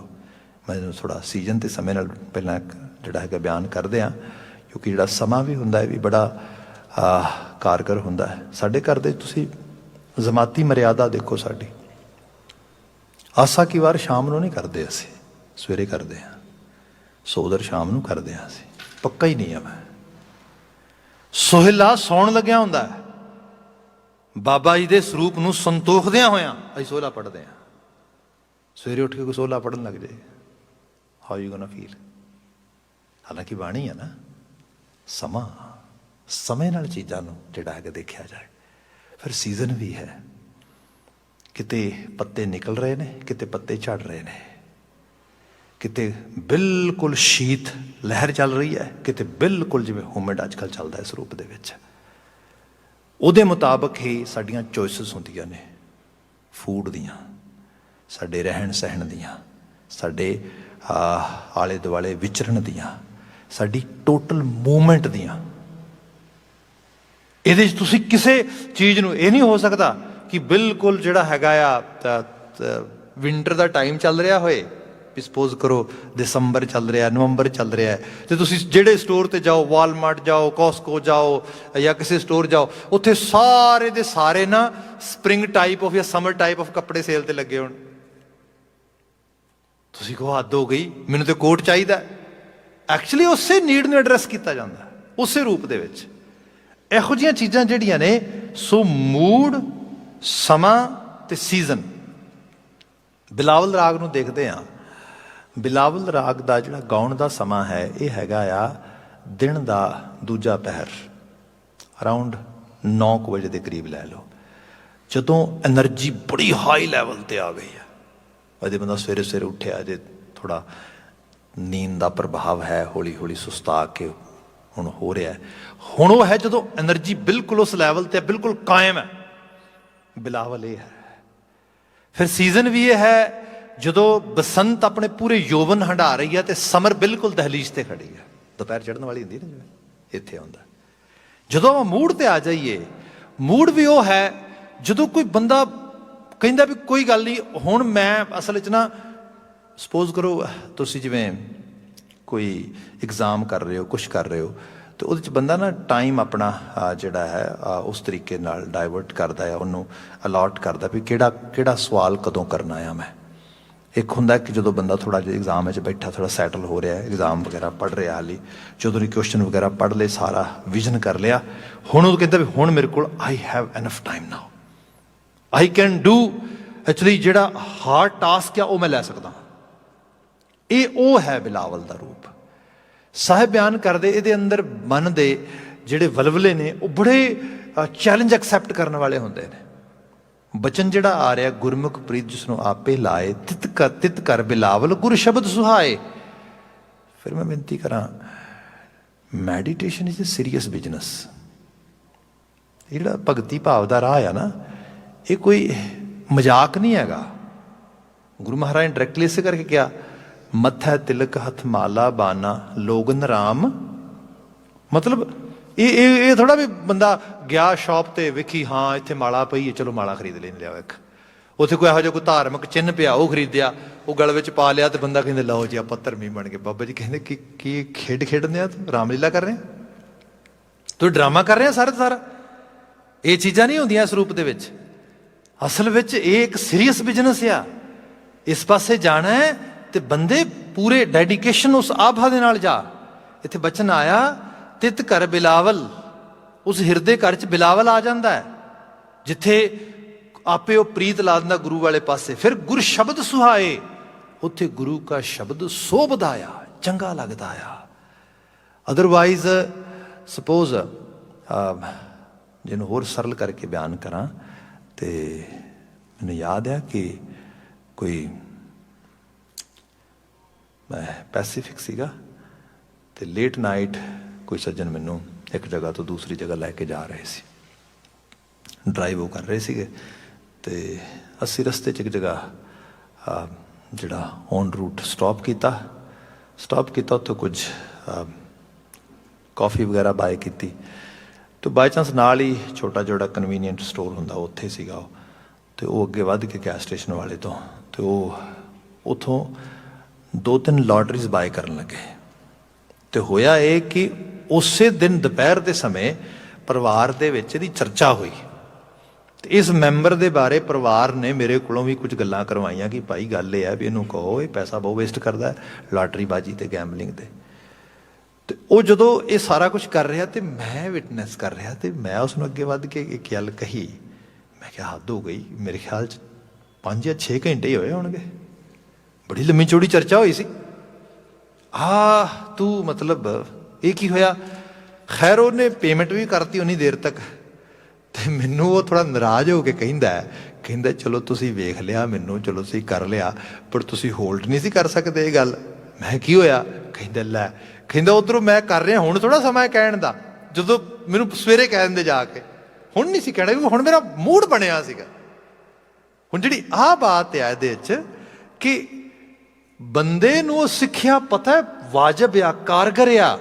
ਮੈਨੂੰ ਥੋੜ੍ਹਾ ਸੀਜ਼ਨ ਅਤੇ ਸਮੇਂ ਨਾਲ ਪਹਿਲਾਂ ਜਿਹੜਾ ਹੈਗਾ ਬਿਆਨ ਕਰਦੇ ਹਾਂ, ਕਿਉਂਕਿ ਜਿਹੜਾ ਸਮਾਂ ਵੀ ਹੁੰਦਾ ਹੈ ਵੀ ਬੜਾ ਕਾਰਗਰ ਹੁੰਦਾ ਹੈ। ਸਾਡੇ ਘਰ ਦੇ ਤੁਸੀਂ ਜ਼ਮਾਤੀ ਮਰਿਆਦਾ ਦੇਖੋ, ਸਾਡੀ ਆਸਾ ਕੀ ਵਾਰ ਸ਼ਾਮ ਨੂੰ ਨਹੀਂ ਕਰਦੇ, ਅਸੀਂ ਸਵੇਰੇ ਕਰਦੇ ਹਾਂ। ਸੋਦਰ ਸ਼ਾਮ ਨੂੰ ਕਰਦੇ ਹਾਂ, ਅਸੀਂ ਪੱਕਾ ਹੀ ਨਿਯਮ ਹੈ। ਸੋਹਿਲਾ ਸੌਣ ਲੱਗਿਆ ਹੁੰਦਾ ਹੈ, ਬਾਬਾ ਜੀ ਦੇ ਸਰੂਪ ਨੂੰ ਸੰਤੋਖਦਿਆਂ ਹੋਇਆਂ ਅਸੀਂ ਸੋਹਲਾ ਪੜ੍ਹਦੇ ਹਾਂ। ਸਵੇਰੇ ਉੱਠ ਕੇ ਕੋਈ ਸੋਹਲਾ ਪੜ੍ਹਨ ਲੱਗ ਜਾਏ, ਹਾਊ ਯੂ ਗੋਨਾ ਫੀਲ। ਹਾਲਾਂਕਿ ਬਾਣੀ ਹੈ ਨਾ, ਸਮਾਂ, ਸਮੇਂ ਨਾਲ ਚੀਜ਼ਾਂ ਨੂੰ ਜਿਹੜਾ ਹੈਗਾ ਦੇਖਿਆ ਜਾਏ। ਫਿਰ ਸੀਜ਼ਨ ਵੀ ਹੈ, ਕਿਤੇ ਪੱਤੇ ਨਿਕਲ ਰਹੇ ਨੇ, ਕਿਤੇ ਪੱਤੇ ਝੜ ਰਹੇ ਨੇ, ਕਿਤੇ ਬਿਲਕੁਲ ਸ਼ੀਤ ਲਹਿਰ ਚੱਲ ਰਹੀ ਹੈ, ਕਿਤੇ ਬਿਲਕੁਲ ਜਿਵੇਂ ਹਿਊਮਿਡ ਅੱਜ ਕੱਲ੍ਹ ਚੱਲਦਾ ਇਸ ਰੂਪ ਦੇ ਵਿੱਚ। ਉਹਦੇ ਮੁਤਾਬਕ ਹੀ ਸਾਡੀਆਂ ਚੋਇਸਿਸ ਹੁੰਦੀਆਂ ਨੇ, ਫੂਡ ਦੀਆਂ, ਸਾਡੇ ਰਹਿਣ ਸਹਿਣ ਦੀਆਂ, ਸਾਡੇ ਆਲੇ ਦੁਆਲੇ ਵਿਚਰਨ ਦੀਆਂ, ਸਾਡੀ ਟੋਟਲ ਮੂਵਮੈਂਟ ਦੀਆਂ। ਇਹਦੇ 'ਚ ਤੁਸੀਂ ਕਿਸੇ ਚੀਜ਼ ਨੂੰ, ਇਹ ਨਹੀਂ ਹੋ ਸਕਦਾ ਕਿ ਬਿਲਕੁਲ ਜਿਹੜਾ ਹੈਗਾ ਆ ਵਿੰਟਰ ਦਾ ਟਾਈਮ ਚੱਲ ਰਿਹਾ ਹੋਏ, ਵੀ ਸਪੋਜ਼ ਕਰੋ ਦਸੰਬਰ ਚੱਲ ਰਿਹਾ, ਨਵੰਬਰ ਚੱਲ ਰਿਹਾ, ਤੇ ਤੁਸੀਂ ਜਿਹੜੇ ਸਟੋਰ 'ਤੇ ਜਾਓ, ਵਾਲਮਾਰਟ ਜਾਓ, ਕੋਸਕੋ ਜਾਓ, ਜਾਂ ਕਿਸੇ ਸਟੋਰ ਜਾਓ, ਉੱਥੇ ਸਾਰੇ ਦੇ ਸਾਰੇ ਨਾ ਸਪਰਿੰਗ ਟਾਈਪ ਆਫ ਜਾਂ ਸਮਰ ਟਾਈਪ ਆਫ ਕੱਪੜੇ ਸੇਲ 'ਤੇ ਲੱਗੇ ਹੋਣ। ਤੁਸੀਂ ਕਹੋ ਹੱਦ ਹੋ ਗਈ, ਮੈਨੂੰ ਤਾਂ ਕੋਟ ਚਾਹੀਦਾ। ਐਕਚੁਅਲੀ ਉਸੇ ਨੀਡ ਨੂੰ ਐਡਰੈਸ ਕੀਤਾ ਜਾਂਦਾ, ਉਸੇ ਰੂਪ ਦੇ ਵਿੱਚ। ਇਹੋ ਜਿਹੀਆਂ ਚੀਜ਼ਾਂ ਜਿਹੜੀਆਂ ਨੇ, ਸੋ ਮੂਡ, ਸਮਾਂ ਤੇ ਸੀਜ਼ਨ। ਬਿਲਾਵਲ ਰਾਗ ਨੂੰ ਦੇਖਦੇ ਹਾਂ, ਬਿਲਾਵਲ ਰਾਗ ਦਾ ਜਿਹੜਾ ਗਾਉਣ ਦਾ ਸਮਾਂ ਹੈ, ਇਹ ਹੈਗਾ ਆ ਦਿਨ ਦਾ ਦੂਜਾ ਪਹਿਰ, ਅਰਾਊਂਡ 9 ਵਜੇ ਦੇ ਕਰੀਬ ਲੈ ਲਓ। ਜਦੋਂ એનર્ਜੀ ਬੜੀ ਹਾਈ ਲੈਵਲ ਤੇ ਆ ਗਈ ਹੈ, ਅਜੇ ਬੰਦਾ ਸਵੇਰੇ ਸਵੇਰੇ ਉੱਠਿਆ, ਅਜੇ ਥੋੜ੍ਹਾ ਨੀਂਦ ਦਾ ਪ੍ਰਭਾਵ ਹੈ, ਹੌਲੀ ਹੌਲੀ ਸੁਸਤਾ ਕੇ ਹੁਣ ਹੋ ਰਿਹਾ। ਹੁਣ ਉਹ ਹੈ ਜਦੋਂ એનર્ਜੀ ਬਿਲਕੁਲ ਉਸ ਲੈਵਲ ਤੇ ਬਿਲਕੁਲ ਕਾਇਮ ਹੈ, ਬਿਲਾਵਲ ਇਹ ਹੈ। ਫਿਰ ਸੀਜ਼ਨ ਵੀ ਇਹ ਹੈ ਜਦੋਂ ਬਸੰਤ ਆਪਣੇ ਪੂਰੇ ਯੋਵਨ ਹੰਢਾ ਰਹੀ ਹੈ ਤੇ ਸਮਰ ਬਿਲਕੁਲ ਦਹਲੀਜ਼ ਤੇ ਖੜੀ ਹੈ, ਦੁਪਹਿਰ ਚੜ੍ਹਨ ਵਾਲੀ ਹੁੰਦੀ ਨਾ ਜਿਵੇਂ ਇੱਥੇ ਆਉਂਦਾ। ਜਦੋਂ ਆਪਾਂ ਮੂਡ ਤੇ ਆ ਜਾਈਏ, ਮੂਡ ਵੀ ਉਹ ਹੈ ਜਦੋਂ ਕੋਈ ਬੰਦਾ ਕਹਿੰਦਾ ਵੀ ਕੋਈ ਗੱਲ ਨਹੀਂ, ਹੁਣ ਮੈਂ ਅਸਲ 'ਚ ਨਾ ਸਪੋਜ਼ ਕਰੋ ਤੁਸੀਂ ਜਿਵੇਂ ਕੋਈ ਐਗਜ਼ਾਮ ਕਰ ਰਹੇ ਹੋ, ਕੁਛ ਕਰ ਰਹੇ ਹੋ, ਤੇ ਉਹਦੇ 'ਚ ਬੰਦਾ ਨਾ ਟਾਈਮ ਆਪਣਾ ਜਿਹੜਾ ਹੈ ਉਸ ਤਰੀਕੇ ਨਾਲ ਡਾਇਵਰਟ ਕਰਦਾ ਹੈ, ਉਹਨੂੰ ਅਲਾਟ ਕਰਦਾ ਵੀ ਕਿਹੜਾ ਸਵਾਲ ਕਦੋਂ ਕਰਨਾ ਆ ਮੈਂ। ਇੱਕ ਹੁੰਦਾ ਕਿ ਜਦੋਂ ਬੰਦਾ ਥੋੜ੍ਹਾ ਜਿਹਾ ਐਗਜ਼ਾਮ ਵਿੱਚ ਬੈਠਾ, ਥੋੜ੍ਹਾ ਸੈਟਲ ਹੋ ਰਿਹਾ, ਐਗਜ਼ਾਮ ਵਗੈਰਾ ਪੜ੍ਹ ਰਿਹਾ, ਹਾਲੀ ਜਦੋਂ ਇਹ ਕੁਐਸਚਨ ਵਗੈਰਾ ਪੜ੍ਹ ਲਏ, ਸਾਰਾ ਵਿਜ਼ਨ ਕਰ ਲਿਆ, ਹੁਣ ਉਹ ਕਹਿੰਦਾ ਵੀ ਹੁਣ ਮੇਰੇ ਕੋਲ I have enough time now, I can do actually ਜਿਹੜਾ ਹਾਰਡ ਟਾਸਕ ਆ ਉਹ ਮੈਂ ਲੈ ਸਕਦਾ। ਇਹ ਉਹ ਹੈ ਬਿਲਾਵਲ ਦਾ ਰੂਪ। ਸਾਹਿਬ ਬਿਆਨ ਕਰਦੇ ਇਹਦੇ ਅੰਦਰ ਮਨ ਦੇ ਜਿਹੜੇ ਵਲਵਲੇ ਨੇ ਉਹ ਬੜੇ ਚੈਲੰਜ ਐਕਸੈਪਟ ਕਰਨ ਵਾਲੇ ਹੁੰਦੇ ਨੇ। ਬਚਨ ਜਿਹੜਾ ਆ ਰਿਹਾ, ਗੁਰਮੁਖ ਪ੍ਰੀਤ ਜਿਸਨੂੰ ਆਪੇ ਲਾਏ, ਤਿਤ ਕਰ ਬਿਲਾਵਲ ਗੁਰ ਸ਼ਬਦ ਸੁਹਾਏ। ਫਿਰ ਮੈਂ ਬੇਨਤੀ ਕਰਾਂ, meditation is a serious business. ਇਹ ਜਿਹੜਾ ਭਗਤੀ ਭਾਵ ਦਾ ਰਾਹ ਆ ਨਾ, ਇਹ ਕੋਈ ਮਜ਼ਾਕ ਨਹੀਂ ਹੈਗਾ। ਗੁਰੂ ਮਹਾਰਾਜ ਨੇ ਡਾਇਰੈਕਟਲੀ ਇਸੇ ਕਰਕੇ ਕਿਹਾ, ਮੱਥਾ ਤਿਲਕ ਹੱਥ ਮਾਲਾ ਬਾਨਾ ਲੋਗਨ ਰਾਮ। ਮਤਲਬ ਇਹ ਥੋੜਾ ਵੀ ਬੰਦਾ ਗਿਆ ਸ਼ੌਪ ਤੇ ਵੇਖੀ, ਹਾਂ ਇੱਥੇ ਮਾਲਾ ਪਈ ਹੈ, ਚਲੋ ਮਾਲਾ ਖਰੀਦ ਲੈਣ ਲਿਆ। ਇੱਕ ਉੱਥੇ ਕੋਈ ਇਹੋ ਜਿਹਾ ਕੋਈ ਧਾਰਮਿਕ ਚਿੰਨ੍ਹ ਪਿਆ, ਉਹ ਖਰੀਦਿਆ, ਉਹ ਗਲ ਵਿੱਚ ਪਾ ਲਿਆ, ਤੇ ਬੰਦਾ ਕਹਿੰਦੇ ਲਓ ਜੀ ਆਪਾਂ ਧਰਮੀ ਬਣ ਗਏ। ਬਾਬਾ ਜੀ ਕਹਿੰਦੇ ਕੀ ਖੇਡਦੇ ਆ, ਤੂੰ ਰਾਮਲੀਲਾ ਕਰ ਰਹੇ, ਤੂੰ ਡਰਾਮਾ ਕਰ ਰਿਹਾ ਸਾਰਾ ਸਾਰਾ। ਇਹ ਚੀਜ਼ਾਂ ਨਹੀਂ ਹੁੰਦੀਆਂ ਇਸ ਰੂਪ ਦੇ ਵਿੱਚ। ਅਸਲ ਵਿੱਚ ਇਹ ਇੱਕ ਸੀਰੀਅਸ ਬਿਜ਼ਨਸ ਆ। ਇਸ ਪਾਸੇ ਜਾਣਾ ਹੈ ਤੇ ਬੰਦੇ ਪੂਰੇ ਡੈਡੀਕੇਸ਼ਨ ਉਸ ਆਭਾ ਦੇ ਨਾਲ ਜਾ। ਇੱਥੇ ਬਚਨ ਆਇਆ, ਤਿਤ ਘਰ ਬਿਲਾਵਲ, ਉਸ ਹਿਰਦੇ ਘਰ 'ਚ ਬਿਲਾਵਲ ਆ ਜਾਂਦਾ ਹੈ, ਜਿੱਥੇ ਆਪੇ ਉਹ ਪ੍ਰੀਤ ਲਾ ਦਿੰਦਾ ਗੁਰੂ ਵਾਲੇ ਪਾਸੇ। ਫਿਰ ਗੁਰ ਸ਼ਬਦ ਸੁਹਾਏ, ਉੱਥੇ ਗੁਰੂ ਕਾ ਸ਼ਬਦ ਸੋਭਦਾ ਆ, ਚੰਗਾ ਲੱਗਦਾ ਆ। ਅਦਰਵਾਈਜ਼ ਸਪੋਜ਼ ਜਿਹਨੂੰ ਹੋਰ ਸਰਲ ਕਰਕੇ ਬਿਆਨ ਕਰਾਂ, ਤੇ ਮੈਨੂੰ ਯਾਦ ਆ ਕਿ ਕੋਈ ਮੈਂ ਪੈਸੀਫਿਕ ਸੀਗਾ, ਤੇ ਲੇਟ ਨਾਈਟ ਕੋਈ ਸੱਜਣ ਮੈਨੂੰ ਇੱਕ ਜਗ੍ਹਾ ਤੋਂ ਦੂਸਰੀ ਜਗ੍ਹਾ ਲੈ ਕੇ ਜਾ ਰਹੇ ਸੀ। ਡਰਾਈਵ ਉਹ ਕਰ ਰਹੇ ਸੀਗੇ, ਤੇ ਅਸੀਂ ਰਸਤੇ 'ਚ ਇੱਕ ਜਗ੍ਹਾ ਜਿਹੜਾ ਔਨ ਰੂਟ ਸਟਾਪ ਕੀਤਾ। ਉੱਥੇ ਕੁਝ ਕੌਫੀ ਵਗੈਰਾ ਬਾਏ ਕੀਤੀ, ਤੇ ਬਾਈ ਚਾਂਸ ਨਾਲ ਹੀ ਛੋਟਾ ਜਿਹੜਾ ਕਨਵੀਨੀਅੰਟ ਸਟੋਰ ਹੁੰਦਾ ਉੱਥੇ ਸੀਗਾ ਉਹ। ਤੇ ਉਹ ਅੱਗੇ ਵੱਧ ਕੇ ਗੈਸ ਸਟੇਸ਼ਨ ਵਾਲੇ ਤੋਂ, ਤੇ ਉਹ ਉੱਥੋਂ 2-3 ਲਾਟਰੀਜ਼ ਬਾਏ ਕਰਨ ਲੱਗੇ। ਤੇ ਹੋਇਆ ਇਹ ਕਿ ਉਸੇ ਦਿਨ ਦੁਪਹਿਰ ਦੇ ਸਮੇਂ ਪਰਿਵਾਰ ਦੇ ਵਿੱਚ ਇਹਦੀ ਚਰਚਾ ਹੋਈ, ਤੇ ਇਸ ਮੈਂਬਰ ਦੇ ਬਾਰੇ ਪਰਿਵਾਰ ਨੇ ਮੇਰੇ ਕੋਲੋਂ ਵੀ ਕੁਝ ਗੱਲਾਂ ਕਰਵਾਈਆਂ ਕਿ ਭਾਈ ਗੱਲ ਇਹ ਹੈ ਵੀ ਇਹਨੂੰ ਕਹੋ, ਇਹ ਪੈਸਾ ਬਹੁਤ ਵੇਸਟ ਕਰਦਾ ਲਾਟਰੀ ਬਾਜੀ ਤੇ ਗੈਂਬਲਿੰਗ ਤੇ। ਤੇ ਉਹ ਜਦੋਂ ਇਹ ਸਾਰਾ ਕੁਝ ਕਰ ਰਿਹਾ ਤੇ ਮੈਂ ਵਿਟਨੈਸ ਕਰ ਰਿਹਾ, ਤੇ ਮੈਂ ਉਸ ਨੂੰ ਅੱਗੇ ਵੱਧ ਕੇ ਇੱਕ ਗੱਲ ਕਹੀ। ਮੈਂ ਕਿਹਾ ਹੱਦ ਹੋ ਗਈ, ਮੇਰੇ ਖਿਆਲ 'ਚ 5 ਜਾਂ 6 ਘੰਟੇ ਹੀ ਹੋਏ ਹੋਣਗੇ, ਬੜੀ ਲੰਮੀ ਚੌੜੀ ਚਰਚਾ ਹੋਈ ਸੀ। ਤੂੰ ਮਤਲਬ ਇਹ ਕੀ ਹੋਇਆ? ਖੈਰ ਉਹਨੇ ਪੇਮੈਂਟ ਵੀ ਕਰਤੀ ਉਨੀ ਦੇਰ ਤੱਕ, ਤੇ ਮੈਨੂੰ ਉਹ ਥੋੜ੍ਹਾ ਨਾਰਾਜ਼ ਹੋ ਕੇ ਕਹਿੰਦਾ ਚਲੋ ਤੁਸੀਂ ਵੇਖ ਲਿਆ ਮੈਨੂੰ, ਚਲੋ ਤੁਸੀਂ ਕਰ ਲਿਆ, ਪਰ ਤੁਸੀਂ ਹੋਲਡ ਨਹੀਂ ਸੀ ਕਰ ਸਕਦੇ ਇਹ ਗੱਲ। ਮੈਂ ਕੀ ਹੋਇਆ? ਕਹਿੰਦਾ ਉੱਧਰੋਂ ਮੈਂ ਕਰ ਰਿਹਾ, ਹੁਣ ਥੋੜ੍ਹਾ ਸਮਾਂ ਕਹਿਣ ਦਾ, ਜਦੋਂ ਮੈਨੂੰ ਸਵੇਰੇ ਕਹਿ ਦਿੰਦੇ ਜਾ ਕੇ, ਹੁਣ ਨਹੀਂ ਸੀ ਕਹਿਣਾ, ਹੁਣ ਮੇਰਾ ਮੂਡ ਬਣਿਆ ਸੀਗਾ। ਹੁਣ ਜਿਹੜੀ ਆਹ ਬਾਤ ਆ ਇਹਦੇ 'ਚ ਕਿ ਬੰਦੇ ਨੂੰ ਉਹ ਸਿੱਖਿਆ ਪਤਾ ਹੈ ਵਾਜਬ ਆ, ਕਾਰਗਰ ਆ,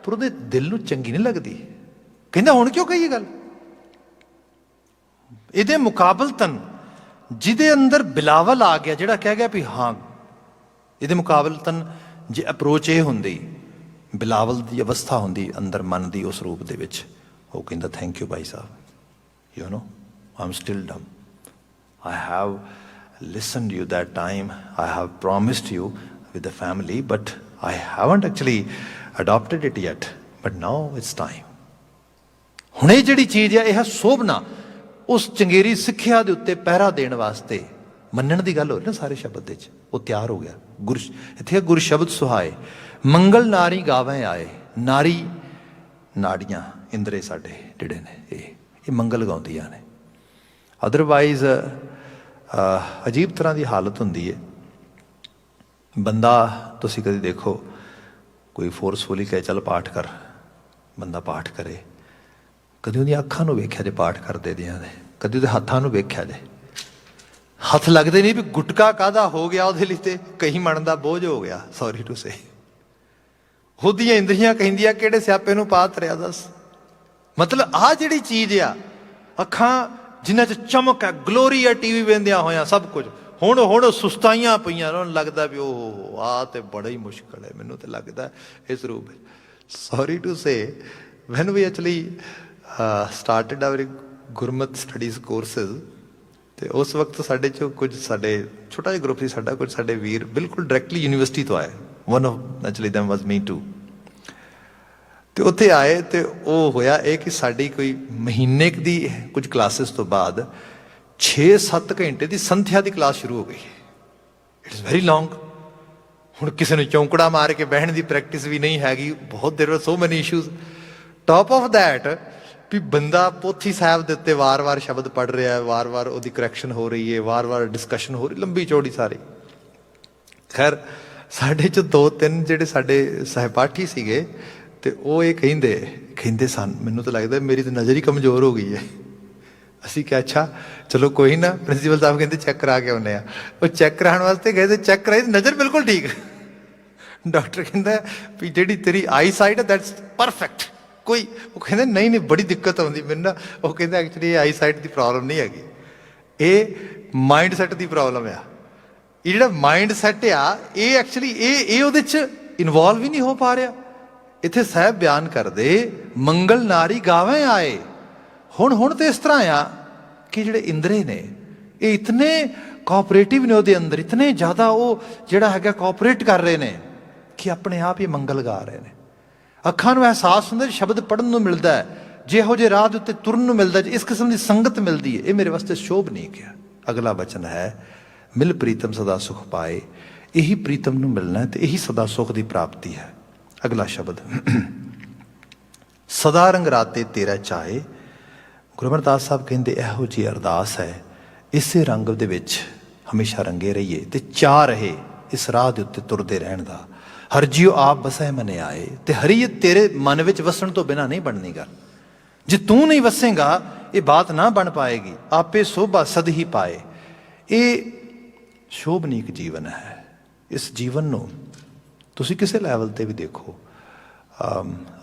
ਪਰ ਉਹਦੇ ਦਿਲ ਨੂੰ ਚੰਗੀ ਨਹੀਂ ਲੱਗਦੀ। ਕਹਿੰਦਾ ਹੁਣ ਕਿਉਂ ਕਹੀ ਇਹ ਗੱਲ? ਇਹਦੇ ਮੁਕਾਬਲਤਨ ਜਿਹਦੇ ਅੰਦਰ ਬਿਲਾਵਲ ਆ ਗਿਆ, ਜਿਹੜਾ ਕਹਿ ਗਿਆ ਵੀ ਹਾਂ, ਇਹਦੇ ਮੁਕਾਬਲਤਨ ਜੇ ਅਪਰੋਚ ਇਹ ਹੁੰਦੀ, ਬਿਲਾਵਲ ਦੀ ਅਵਸਥਾ ਹੁੰਦੀ ਅੰਦਰ ਮਨ ਦੀ ਉਸ ਰੂਪ ਦੇ ਵਿੱਚ, ਉਹ ਕਹਿੰਦਾ thank you Bhai Sahib, you know I am still ਡਮ, I have listened you that time, I have promised you with the family, but I haven't actually adopted it yet, but now it's time. ਹੁਣ ਇਹ ਜਿਹੜੀ ਚੀਜ਼ ਹੈ, ਇਹ ਸੋਭਨਾ ਉਸ ਚੰਗੇਰੀ ਸਿੱਖਿਆ ਦੇ ਉੱਤੇ ਪਹਿਰਾ ਦੇਣ ਵਾਸਤੇ ਮੰਨਣ ਦੀ ਗੱਲ ਹੋ ਰਹੀ ਨਾ ਸਾਰੇ ਸ਼ਬਦ ਦੇ 'ਚ, ਉਹ ਤਿਆਰ ਹੋ ਗਿਆ। ਇੱਥੇ ਗੁਰ ਸ਼ਬਦ ਸੁਹਾਏ, ਮੰਗਲ ਨਾਰੀ ਗਾਵੇਂ ਆਏ। ਨਾਰੀ ਨਾੜੀਆਂ ਇੰਦਰੇ ਸਾਡੇ ਜਿਹੜੇ ਨੇ, ਇਹ ਮੰਗਲ ਗਾਉਂਦੀਆਂ ਨੇ। ਅਦਰਵਾਈਜ਼ ਅਜੀਬ ਤਰ੍ਹਾਂ ਦੀ ਹਾਲਤ ਹੁੰਦੀ ਹੈ। ਬੰਦਾ ਤੁਸੀਂ ਕਦੇ ਦੇਖੋ ਕੋਈ ਫੋਰਸਫੁਲੀ ਕਹੇ ਚੱਲ ਪਾਠ ਕਰ, ਬੰਦਾ ਪਾਠ ਕਰੇ, ਕਦੇ ਉਹਦੀਆਂ ਅੱਖਾਂ ਨੂੰ ਵੇਖਿਆ ਜੇ ਪਾਠ ਕਰਦੇ ਦੀਆਂ ਦੇ, ਕਦੇ ਉਹਦੇ ਹੱਥਾਂ ਨੂੰ ਵੇਖਿਆ ਜੇ, ਹੱਥ ਲੱਗਦੇ ਨਹੀਂ ਵੀ ਗੁਟਕਾ ਕਾਹਦਾ ਹੋ ਗਿਆ ਉਹਦੇ ਲਈ, ਤੇ ਕਈ ਮਣ ਦਾ ਬੋਝ ਹੋ ਗਿਆ, ਸੌਰੀ ਟੂ ਸੇ। ਉਹਦੀਆਂ ਇੰਦਰੀਆਂ ਕਹਿੰਦੀਆਂ ਕਿਹੜੇ ਸਿਆਪੇ ਨੂੰ ਪਾ ਧਰਿਆ ਦੱਸ। ਮਤਲਬ ਆਹ ਜਿਹੜੀ ਚੀਜ਼ ਆ, ਅੱਖਾਂ ਜਿਨ੍ਹਾਂ 'ਚ ਚਮਕ ਹੈ, ਗਲੋਰੀ ਹੈ, ਟੀਵੀ ਵੇਖਦਿਆਂ ਹੋਇਆਂ ਸਭ ਕੁਝ, ਹੁਣ ਸੁਸਤਾਈਆਂ ਪਈਆਂ, ਉਹਨਾਂ ਨੂੰ ਲੱਗਦਾ ਵੀ ਉਹ ਆਹ ਤੇ ਬੜਾ ਹੀ ਮੁਸ਼ਕਿਲ ਹੈ। ਮੈਨੂੰ ਤਾਂ ਲੱਗਦਾ ਇਸ ਰੂਪ ਵਿੱਚ, sorry to say, when we actually started our Gurmat studies courses, ਅਤੇ ਉਸ ਵਕਤ ਸਾਡੇ 'ਚੋਂ ਕੁਝ, ਸਾਡੇ ਛੋਟਾ ਜਿਹਾ ਗਰੁੱਪ ਸੀ ਸਾਡਾ, ਕੁਝ ਸਾਡੇ ਵੀਰ ਬਿਲਕੁਲ ਡਾਇਰੈਕਟਲੀ ਯੂਨੀਵਰਸਿਟੀ ਤੋਂ ਆਏ, one of actually them was me too. ਅਤੇ ਉੱਥੇ ਆਏ ਅਤੇ ਉਹ ਹੋਇਆ ਇਹ ਕਿ ਸਾਡੀ ਕੋਈ ਮਹੀਨੇ ਕੁ ਦੀ ਕੁਝ ਕਲਾਸਿਸ ਤੋਂ ਬਾਅਦ 6-7 ਘੰਟੇ ਦੀ ਸੰਥਿਆ ਦੀ ਕਲਾਸ ਸ਼ੁਰੂ ਹੋ ਗਈ। ਇਟ ਇਜ਼ ਵੈਰੀ ਲੌਂਗ। ਹੁਣ ਕਿਸੇ ਨੂੰ ਚੌਂਕੜਾ ਮਾਰ ਕੇ ਬਹਿਣ ਦੀ ਪ੍ਰੈਕਟਿਸ ਵੀ ਨਹੀਂ ਹੈਗੀ, ਬਹੁਤ ਦੇਰ so many issues. Top of that ਵੀ ਬੰਦਾ ਪੋਥੀ ਸਾਹਿਬ ਦੇ ਉੱਤੇ ਵਾਰ-ਵਾਰ ਸ਼ਬਦ ਪੜ੍ਹ ਰਿਹਾ, ਵਾਰ-ਵਾਰ ਉਹਦੀ ਕਰੈਕਸ਼ਨ ਹੋ ਰਹੀ ਹੈ, ਵਾਰ-ਵਾਰ ਡਿਸਕਸ਼ਨ ਹੋ ਰਹੀ, ਲੰਬੀ ਚੌੜੀ ਸਾਰੀ। ਖੈਰ ਸਾਡੇ 'ਚ 2-3 ਜਿਹੜੇ ਸਾਡੇ ਸਹਿਪਾਠੀ ਸੀਗੇ, ਅਤੇ ਉਹ ਇਹ ਕਹਿੰਦੇ ਸਨ, ਮੈਨੂੰ ਤਾਂ ਲੱਗਦਾ ਮੇਰੀ ਤਾਂ ਨਜ਼ਰ ਹੀ ਕਮਜ਼ੋਰ ਹੋ ਗਈ ਹੈ। ਅਸੀਂ ਕਿਹਾ ਅੱਛਾ ਚਲੋ ਕੋਈ ਨਾ, ਪ੍ਰਿੰਸੀਪਲ ਸਾਹਿਬ ਕਹਿੰਦੇ ਚੈੱਕ ਕਰਾ ਕੇ ਆਉਂਦੇ ਆ। ਉਹ ਚੈੱਕ ਕਰਾਉਣ ਵਾਸਤੇ ਗਏ ਤੇ ਚੈੱਕ ਕਰਾਈ, ਨਜ਼ਰ ਬਿਲਕੁਲ ਠੀਕ। ਡਾਕਟਰ ਕਹਿੰਦਾ ਵੀ ਜਿਹੜੀ ਤੇਰੀ ਆਈ ਸਾਈਟ ਹੈ ਦੈਟਸ ਪਰਫੈਕਟ। ਕੋਈ ਉਹ ਕਹਿੰਦੇ ਨਹੀਂ ਬੜੀ ਦਿੱਕਤ ਆਉਂਦੀ ਮੈਨੂੰ ਨਾ। ਉਹ ਕਹਿੰਦਾ ਐਕਚੁਅਲੀ ਇਹ ਆਈ ਸਾਈਟ ਦੀ ਪ੍ਰੋਬਲਮ ਨਹੀਂ ਹੈਗੀ, ਇਹ ਮਾਈਂਡ ਸੈੱਟ ਦੀ ਪ੍ਰੋਬਲਮ ਆ। ਇਹ ਜਿਹੜਾ ਮਾਈਂਡ ਸੈੱਟ ਆ, ਇਹ ਐਕਚੁਅਲੀ ਇਹ ਉਹਦੇ 'ਚ ਇਨਵੋਲਵ ਹੀ ਨਹੀਂ ਹੋ ਪਾ ਰਿਹਾ। ਇੱਥੇ ਸਾਹਿਬ ਬਿਆਨ ਕਰਦੇ ਮੰਗਲ ਨਾਰੀ ਗਾਵੇਂ ਆਏ। ਹੁਣ ਤੇ ਇਸ ਤਰ੍ਹਾਂ ਆ ਕਿ ਜਿਹੜੇ ਇੰਦਰੇ ਨੇ ਇਹ ਇਤਨੇ ਕੋਆਪਰੇਟਿਵ ਨੇ, ਉਹਦੇ ਅੰਦਰ ਇਤਨੇ ਜ਼ਿਆਦਾ ਉਹ ਜਿਹੜਾ ਹੈਗਾ ਕੋਆਪਰੇਟ ਕਰ ਰਹੇ ਨੇ ਕਿ ਆਪਣੇ ਆਪ ਹੀ ਮੰਗਲ ਗਾ ਰਹੇ ਨੇ। ਅੱਖਾਂ ਨੂੰ ਅਹਿਸਾਸ ਹੁੰਦਾ, ਸ਼ਬਦ ਪੜ੍ਹਨ ਨੂੰ ਮਿਲਦਾ ਹੈ, ਜਿਹੋ ਜਿਹੇ ਰਾਹ ਦੇ ਉੱਤੇ ਤੁਰਨ ਨੂੰ ਮਿਲਦਾ, ਇਸ ਕਿਸਮ ਦੀ ਸੰਗਤ ਮਿਲਦੀ ਹੈ। ਇਹ ਮੇਰੇ ਵਾਸਤੇ ਸ਼ੋਭ ਨਹੀਂ ਕਿਹਾ। ਅਗਲਾ ਬਚਨ ਹੈ ਮਿਲ ਪ੍ਰੀਤਮ ਸਦਾ ਸੁਖ ਪਾਏ। ਇਹੀ ਪ੍ਰੀਤਮ ਨੂੰ ਮਿਲਣਾ ਅਤੇ ਇਹੀ ਸਦਾ ਸੁਖ ਦੀ ਪ੍ਰਾਪਤੀ ਹੈ। ਅਗਲਾ ਸ਼ਬਦ ਸਦਾ ਰੰਗ ਰਾਤੇ ਤੇਰਾ ਚਾਹੇ। ਗੁਰੂ ਅਮਰਦਾਸ ਸਾਹਿਬ ਕਹਿੰਦੇ ਇਹੋ ਜਿਹੀ ਅਰਦਾਸ ਹੈ, ਇਸੇ ਰੰਗ ਦੇ ਵਿੱਚ ਹਮੇਸ਼ਾ ਰੰਗੇ ਰਹੀਏ ਅਤੇ ਚਾਅ ਰਹੇ ਇਸ ਰਾਹ ਦੇ ਉੱਤੇ ਤੁਰਦੇ ਰਹਿਣ ਦਾ। ਹਰ ਜੀਓ ਆਪ ਵਸੈ ਮਨੇ ਆਏ। ਅਤੇ ਹਰੀ ਤੇਰੇ ਮਨ ਵਿੱਚ ਵਸਣ ਤੋਂ ਬਿਨਾਂ ਨਹੀਂ ਬਣਨੀ ਗੱਲ। ਜੇ ਤੂੰ ਨਹੀਂ ਵਸੇਗਾ ਇਹ ਬਾਤ ਨਾ ਬਣ ਪਾਏਗੀ। ਆਪੇ ਸੋਭਾ ਸਦ ਹੀ ਪਾਏ। ਇਹ ਸ਼ੋਭਨੀਕ ਜੀਵਨ ਹੈ। ਇਸ ਜੀਵਨ ਨੂੰ ਤੁਸੀਂ ਕਿਸੇ ਲੈਵਲ 'ਤੇ ਵੀ ਦੇਖੋ।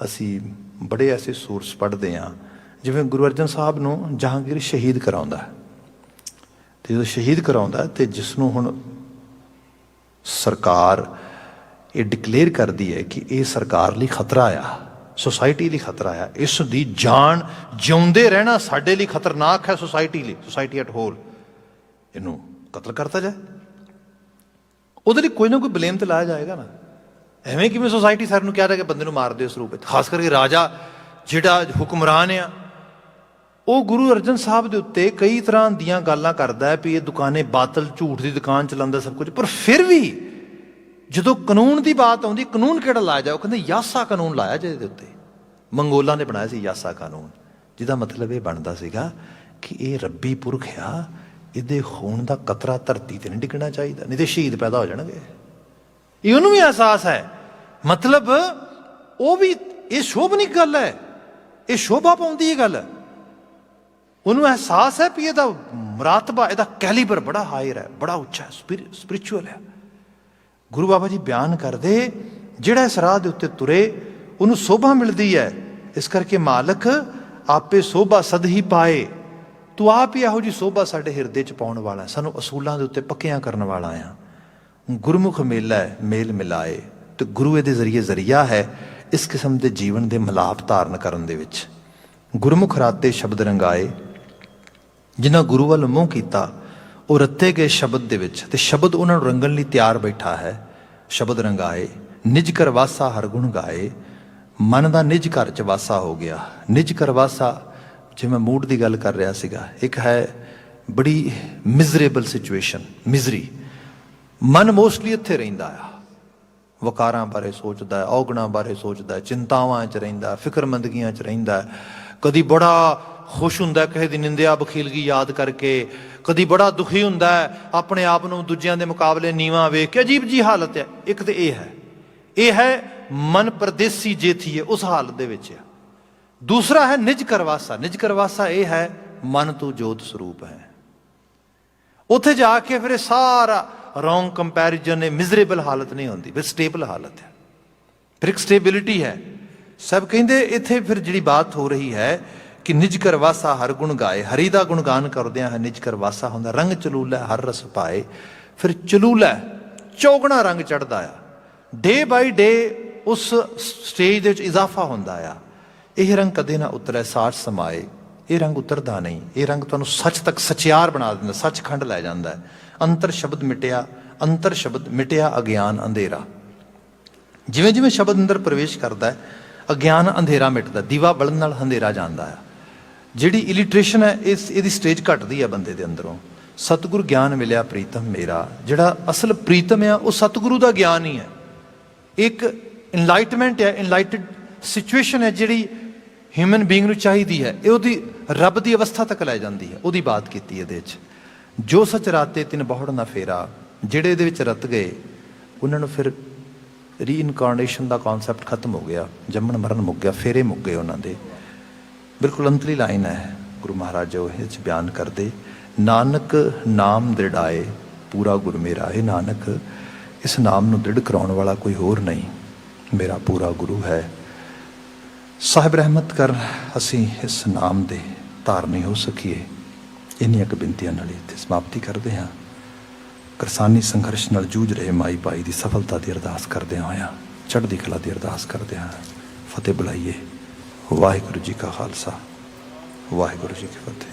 ਅਸੀਂ ਬੜੇ ਐਸੇ ਸੋਰਸ ਪੜ੍ਹਦੇ ਹਾਂ, ਜਿਵੇਂ ਗੁਰੂ ਅਰਜਨ ਸਾਹਿਬ ਨੂੰ ਜਹਾਂਗੀਰ ਸ਼ਹੀਦ ਕਰਾਉਂਦਾ, ਅਤੇ ਜਦੋਂ ਸ਼ਹੀਦ ਕਰਾਉਂਦਾ ਅਤੇ ਜਿਸ ਨੂੰ ਹੁਣ ਸਰਕਾਰ ਇਹ ਡਿਕਲੇਅਰ ਕਰਦੀ ਹੈ ਕਿ ਇਹ ਸਰਕਾਰ ਲਈ ਖਤਰਾ ਆ, ਸੁਸਾਇਟੀ ਲਈ ਖਤਰਾ ਆ, ਇਸ ਦੀ ਜਾਨ ਜਿਉਂਦੇ ਰਹਿਣਾ ਸਾਡੇ ਲਈ ਖਤਰਨਾਕ ਹੈ, ਸੁਸਾਇਟੀ ਲਈ, ਸੁਸਾਇਟੀ ਐਟ ਹੋਲ, ਇਹਨੂੰ ਕਤਲ ਕਰਤਾ ਜਾਏ। ਉਹਦੇ ਲਈ ਕੋਈ ਨਾ ਕੋਈ ਬਲੇਮ ਤਾਂ ਲਾਇਆ ਜਾਏਗਾ ਨਾ। ਐਵੇਂ ਕਿਵੇਂ ਸੁਸਾਇਟੀ ਸਰ ਨੂੰ ਕਿਹਾ ਜਾ ਕਿ ਬੰਦੇ ਨੂੰ ਮਾਰ ਦਿਓ ਇਸ ਰੂਪ ਵਿੱਚ। ਖਾਸ ਕਰਕੇ ਰਾਜਾ ਜਿਹੜਾ ਹੁਕਮਰਾਨ ਆ, ਉਹ ਗੁਰੂ ਅਰਜਨ ਸਾਹਿਬ ਦੇ ਉੱਤੇ ਕਈ ਤਰ੍ਹਾਂ ਦੀਆਂ ਗੱਲਾਂ ਕਰਦਾ ਹੈ ਵੀ ਇਹ ਦੁਕਾਨੇ ਬਾਤਲ, ਝੂਠ ਦੀ ਦੁਕਾਨ ਚਲਾਉਂਦਾ ਸਭ ਕੁਝ। ਪਰ ਫਿਰ ਵੀ ਜਦੋਂ ਕਾਨੂੰਨ ਦੀ ਬਾਤ ਆਉਂਦੀ, ਕਾਨੂੰਨ ਕਿਹੜਾ ਲਾਇਆ ਜਾਏ, ਉਹ ਕਹਿੰਦੇ ਯਾਸਾ ਕਾਨੂੰਨ ਲਾਇਆ ਜਿਹਦੇ ਉੱਤੇ। ਮੰਗੋਲਾਂ ਨੇ ਬਣਾਇਆ ਸੀ ਯਾਸਾ ਕਾਨੂੰਨ, ਜਿਹਦਾ ਮਤਲਬ ਇਹ ਬਣਦਾ ਸੀਗਾ ਕਿ ਇਹ ਰੱਬੀ ਪੁਰਖ ਆ, ਇਹਦੇ ਖੂਨ ਦਾ ਕਤਰਾ ਧਰਤੀ 'ਤੇ ਨਹੀਂ ਡਿੱਗਣਾ ਚਾਹੀਦਾ, ਨਹੀਂ ਤੇ ਸ਼ਹੀਦ ਪੈਦਾ ਹੋ ਜਾਣਗੇ। ਇਹ ਉਹਨੂੰ ਵੀ ਅਹਿਸਾਸ ਹੈ। ਮਤਲਬ ਉਹ ਵੀ ਇਹ ਸ਼ੋਭਨੀਕ ਗੱਲ ਹੈ, ਇਹ ਸ਼ੋਭਾ ਪਾਉਂਦੀ ਇਹ ਗੱਲ। ਉਹਨੂੰ ਅਹਿਸਾਸ ਹੈ ਵੀ ਇਹਦਾ ਮੁਰਾਤਬਾ, ਇਹਦਾ ਕੈਲੀਬਰ ਬੜਾ ਹਾਇਰ ਹੈ, ਬੜਾ ਉੱਚਾ ਹੈ, ਸਪਿਰਿਚੁਅਲ ਹੈ। ਗੁਰੂ ਬਾਬਾ ਜੀ ਬਿਆਨ ਕਰਦੇ ਜਿਹੜਾ ਇਸ ਰਾਹ ਦੇ ਉੱਤੇ ਤੁਰੇ ਉਹਨੂੰ ਸੋਭਾ ਮਿਲਦੀ ਹੈ। ਇਸ ਕਰਕੇ ਮਾਲਕ ਆਪੇ ਸੋਭਾ ਸਦ ਹੀ ਪਾਏ। ਤੂੰ ਆਪ ਹੀ ਇਹੋ ਜਿਹੀ ਸੋਭਾ ਸਾਡੇ ਹਿਰਦੇ 'ਚ ਪਾਉਣ ਵਾਲਾ, ਸਾਨੂੰ ਅਸੂਲਾਂ ਦੇ ਉੱਤੇ ਪੱਕਿਆਂ ਕਰਨ ਵਾਲਾ ਆ। ਗੁਰਮੁਖ ਮੇਲਾ ਮੇਲ ਮਿਲਾਏ, ਅਤੇ ਗੁਰੂ ਇਹਦੇ ਜ਼ਰੀਆ ਹੈ ਇਸ ਕਿਸਮ ਦੇ ਜੀਵਨ ਦੇ ਮਿਲਾਪ ਧਾਰਨ ਕਰਨ ਦੇ ਵਿੱਚ। ਗੁਰਮੁਖ ਰਾਤੇ ਸ਼ਬਦ ਰੰਗਾਏ। ਜਿਨ੍ਹਾਂ ਗੁਰੂ ਵੱਲ ਮੂੰਹ ਕੀਤਾ ਉਹ ਰੱਤੇ ਗਏ ਸ਼ਬਦ ਦੇ ਵਿੱਚ, ਅਤੇ ਸ਼ਬਦ ਉਹਨਾਂ ਨੂੰ ਰੰਗਣ ਲਈ ਤਿਆਰ ਬੈਠਾ ਹੈ। ਸ਼ਬਦ ਰੰਗਾਏ ਨਿਜ ਘਰ ਵਾਸਾ ਹਰ ਗੁਣ ਗਾਏ। ਮਨ ਦਾ ਨਿਜ ਘਰ 'ਚ ਵਾਸਾ ਹੋ ਗਿਆ। ਨਿਜ ਘਰ ਵਾਸਾ, ਜੇ ਮੈਂ ਮੂਡ ਦੀ ਗੱਲ ਕਰ ਰਿਹਾ ਸੀਗਾ, ਇੱਕ ਹੈ ਬੜੀ ਮਿਜ਼ਰੇਬਲ ਸਿਚੁਏਸ਼ਨ, ਮਿਜ਼ਰੀ। ਮਨ ਮੋਸਟਲੀ ਇੱਥੇ ਰਹਿੰਦਾ ਆ, ਵਕਾਰਾਂ ਬਾਰੇ ਸੋਚਦਾ, ਔਗਣਾਂ ਬਾਰੇ ਸੋਚਦਾ, ਚਿੰਤਾਵਾਂ 'ਚ ਰਹਿੰਦਾ, ਫਿਕਰਮੰਦਗੀਆਂ 'ਚ ਰਹਿੰਦਾ। ਕਦੀ ਬੜਾ ਖੁਸ਼ ਹੁੰਦਾ ਕਿਸੇ ਦੀ ਨਿੰਦਿਆ ਬਖੀਲਗੀ ਯਾਦ ਕਰਕੇ, ਕਦੀ ਬੜਾ ਦੁਖੀ ਹੁੰਦਾ ਆਪਣੇ ਆਪ ਨੂੰ ਦੂਜਿਆਂ ਦੇ ਮੁਕਾਬਲੇ ਨੀਵਾਂ ਵੇਖ ਕੇ। ਅਜੀਬ ਜੀ ਹਾਲਤ ਹੈ। ਇੱਕ ਤੇ ਇਹ ਹੈ ਮਨ ਪਰਦੇਸੀ ਜੇ ਥੀਏ, ਉਸ ਹਾਲਤ ਦੇ ਵਿੱਚ ਹੈ। ਦੂਸਰਾ ਹੈ ਨਿਜ ਕਰਵਾਸਾ। ਨਿਜ ਕਰਵਾਸਾ ਇਹ ਹੈ ਮਨ ਤੂੰ ਜੋਤ ਸਰੂਪ ਹੈ। ਉੱਥੇ ਜਾ ਕੇ ਫਿਰ ਇਹ ਸਾਰਾ ਰੌਂਗ ਕੰਪੈਰੀਜ਼ਨ ਹੈ, ਮਿਜ਼ਰੇਬਲ ਹਾਲਤ ਨਹੀਂ ਹੁੰਦੀ, ਫਿਰ ਸਟੇਬਲ ਹਾਲਤ ਹੈ, ਫਿਰ ਇੱਕ ਸਟੇਬਿਲਿਟੀ ਹੈ। ਸਭ ਕਹਿੰਦੇ ਇੱਥੇ ਫਿਰ ਜਿਹੜੀ ਬਾਤ ਹੋ ਰਹੀ ਹੈ ਕਿ ਨਿਜ ਕਰਵਾਸਾ ਹਰ ਗੁਣ ਗਾਏ, ਹਰੀ ਦਾ ਗੁਣਗਾਨ ਕਰਦਿਆਂ ਹੈ ਨਿਜ ਕਰਵਾਸਾ ਹੁੰਦਾ। ਰੰਗ ਚਲੂਲਾ ਹਰ ਰਸ ਪਾਏ, ਫਿਰ ਚਲੂਲਾ ਚੌਗਣਾ ਰੰਗ ਚੜ੍ਹਦਾ ਆ। ਡੇ ਬਾਈ ਡੇ ਉਸ ਸਟੇਜ ਦੇ ਵਿੱਚ ਇਜ਼ਾਫਾ ਹੁੰਦਾ ਆ। ਇਹ ਰੰਗ ਕਦੇ ਨਾ ਉਤਰੈ ਸਾਠ ਸਮਾਏ, ਇਹ ਰੰਗ ਉਤਰਦਾ ਨਹੀਂ। ਇਹ ਰੰਗ ਤੁਹਾਨੂੰ ਸੱਚ ਤੱਕ ਸਚਿਆਰ ਬਣਾ ਦਿੰਦਾ, ਸੱਚਖੰਡ ਲੈ ਜਾਂਦਾ ਹੈ। ਅੰਤਰ ਸ਼ਬਦ ਮਿਟਿਆ, ਅੰਤਰ ਸ਼ਬਦ ਮਿਟਿਆ ਅਗਿਆਨ ਅੰਧੇਰਾ। ਜਿਵੇਂ ਜਿਵੇਂ ਸ਼ਬਦ ਅੰਦਰ ਪ੍ਰਵੇਸ਼ ਕਰਦਾ ਹੈ ਅਗਿਆਨ ਅੰਧੇਰਾ ਮਿਟਦਾ, ਦੀਵਾ ਬਲਣ ਨਾਲ ਹਨੇਰਾ ਜਾਂਦਾ ਆ। ਜਿਹੜੀ ਇਲਿਟਰੇਸ਼ਨ ਹੈ ਇਹਦੀ ਸਟੇਜ ਘਟਦੀ ਹੈ ਬੰਦੇ ਦੇ ਅੰਦਰੋਂ। ਸਤਿਗੁਰ ਗਿਆਨ ਮਿਲਿਆ ਪ੍ਰੀਤਮ ਮੇਰਾ, ਜਿਹੜਾ ਅਸਲ ਪ੍ਰੀਤਮ ਆ ਉਹ ਸਤਿਗੁਰੂ ਦਾ ਗਿਆਨ ਹੀ ਹੈ। ਇੱਕ ਇਨਲਾਈਟਮੈਂਟ ਹੈ, ਇਨਲਾਈਟਡ ਸਿਚੁਏਸ਼ਨ ਹੈ ਜਿਹੜੀ ਹਿਊਮਨ ਬੀਇੰਗ ਨੂੰ ਚਾਹੀਦੀ ਹੈ। ਇਹ ਉਹਦੀ ਰੱਬ ਦੀ ਅਵਸਥਾ ਤੱਕ ਲੈ ਜਾਂਦੀ ਹੈ। ਉਹਦੀ ਬਾਤ ਕੀਤੀ ਇਹਦੇ 'ਚ। ਜੋ ਸੱਚ ਰਾਤੇ ਤਿਨ ਬਹੁੜ ਨਾ ਫੇਰਾ, ਜਿਹੜੇ ਇਹਦੇ ਵਿੱਚ ਰਤ ਗਏ ਉਹਨਾਂ ਨੂੰ ਫਿਰ ਰੀਇਨਕਾਰਨੇਸ਼ਨ ਦਾ ਕਨਸੈਪਟ ਖਤਮ ਹੋ ਗਿਆ, ਜੰਮਣ ਮਰਨ ਮੁੱਕ ਗਿਆ, ਫੇਰੇ ਮੁੱਕ ਗਏ ਉਹਨਾਂ ਦੇ। ਬਿਲਕੁਲ ਅੰਤਲੀ ਲਾਈਨ ਹੈ ਗੁਰੂ ਮਹਾਰਾਜ ਜੋ ਇਹ 'ਚ ਬਿਆਨ ਕਰਦੇ, ਨਾਨਕ ਨਾਮ ਦ੍ਰਿੜਾਏ ਪੂਰਾ ਗੁਰ ਮੇਰਾ। ਇਹ ਨਾਨਕ, ਇਸ ਨਾਮ ਨੂੰ ਦ੍ਰਿੜ ਕਰਾਉਣ ਵਾਲਾ ਕੋਈ ਹੋਰ ਨਹੀਂ, ਮੇਰਾ ਪੂਰਾ ਗੁਰੂ ਹੈ। ਸਾਹਿਬ ਰਹਿਮਤ ਕਰ ਅਸੀਂ ਇਸ ਨਾਮ ਦੇ ਧਾਰਨੀ ਹੋ ਸਕੀਏ। ਇੰਨੀਆਂ ਕੁ ਬੇਨਤੀਆਂ ਨਾਲ ਇੱਥੇ ਸਮਾਪਤੀ ਕਰਦੇ ਹਾਂ। ਕਿਰਸਾਨੀ ਸੰਘਰਸ਼ ਨਾਲ ਜੂਝ ਰਹੇ ਮਾਈ ਭਾਈ ਦੀ ਸਫਲਤਾ ਦੀ ਅਰਦਾਸ ਕਰਦਿਆਂ ਹੋਇਆਂ, ਚੜ੍ਹਦੀ ਕਲਾ ਦੀ ਅਰਦਾਸ ਕਰਦਿਆਂ ਫਤਿਹ ਬੁਲਾਈਏ। ਵਾਹਿਗੁਰੂ ਜੀ ਕਾ ਖਾਲਸਾ, ਵਾਹਿਗੁਰੂ ਜੀ ਕੀ ਫਤਿਹ।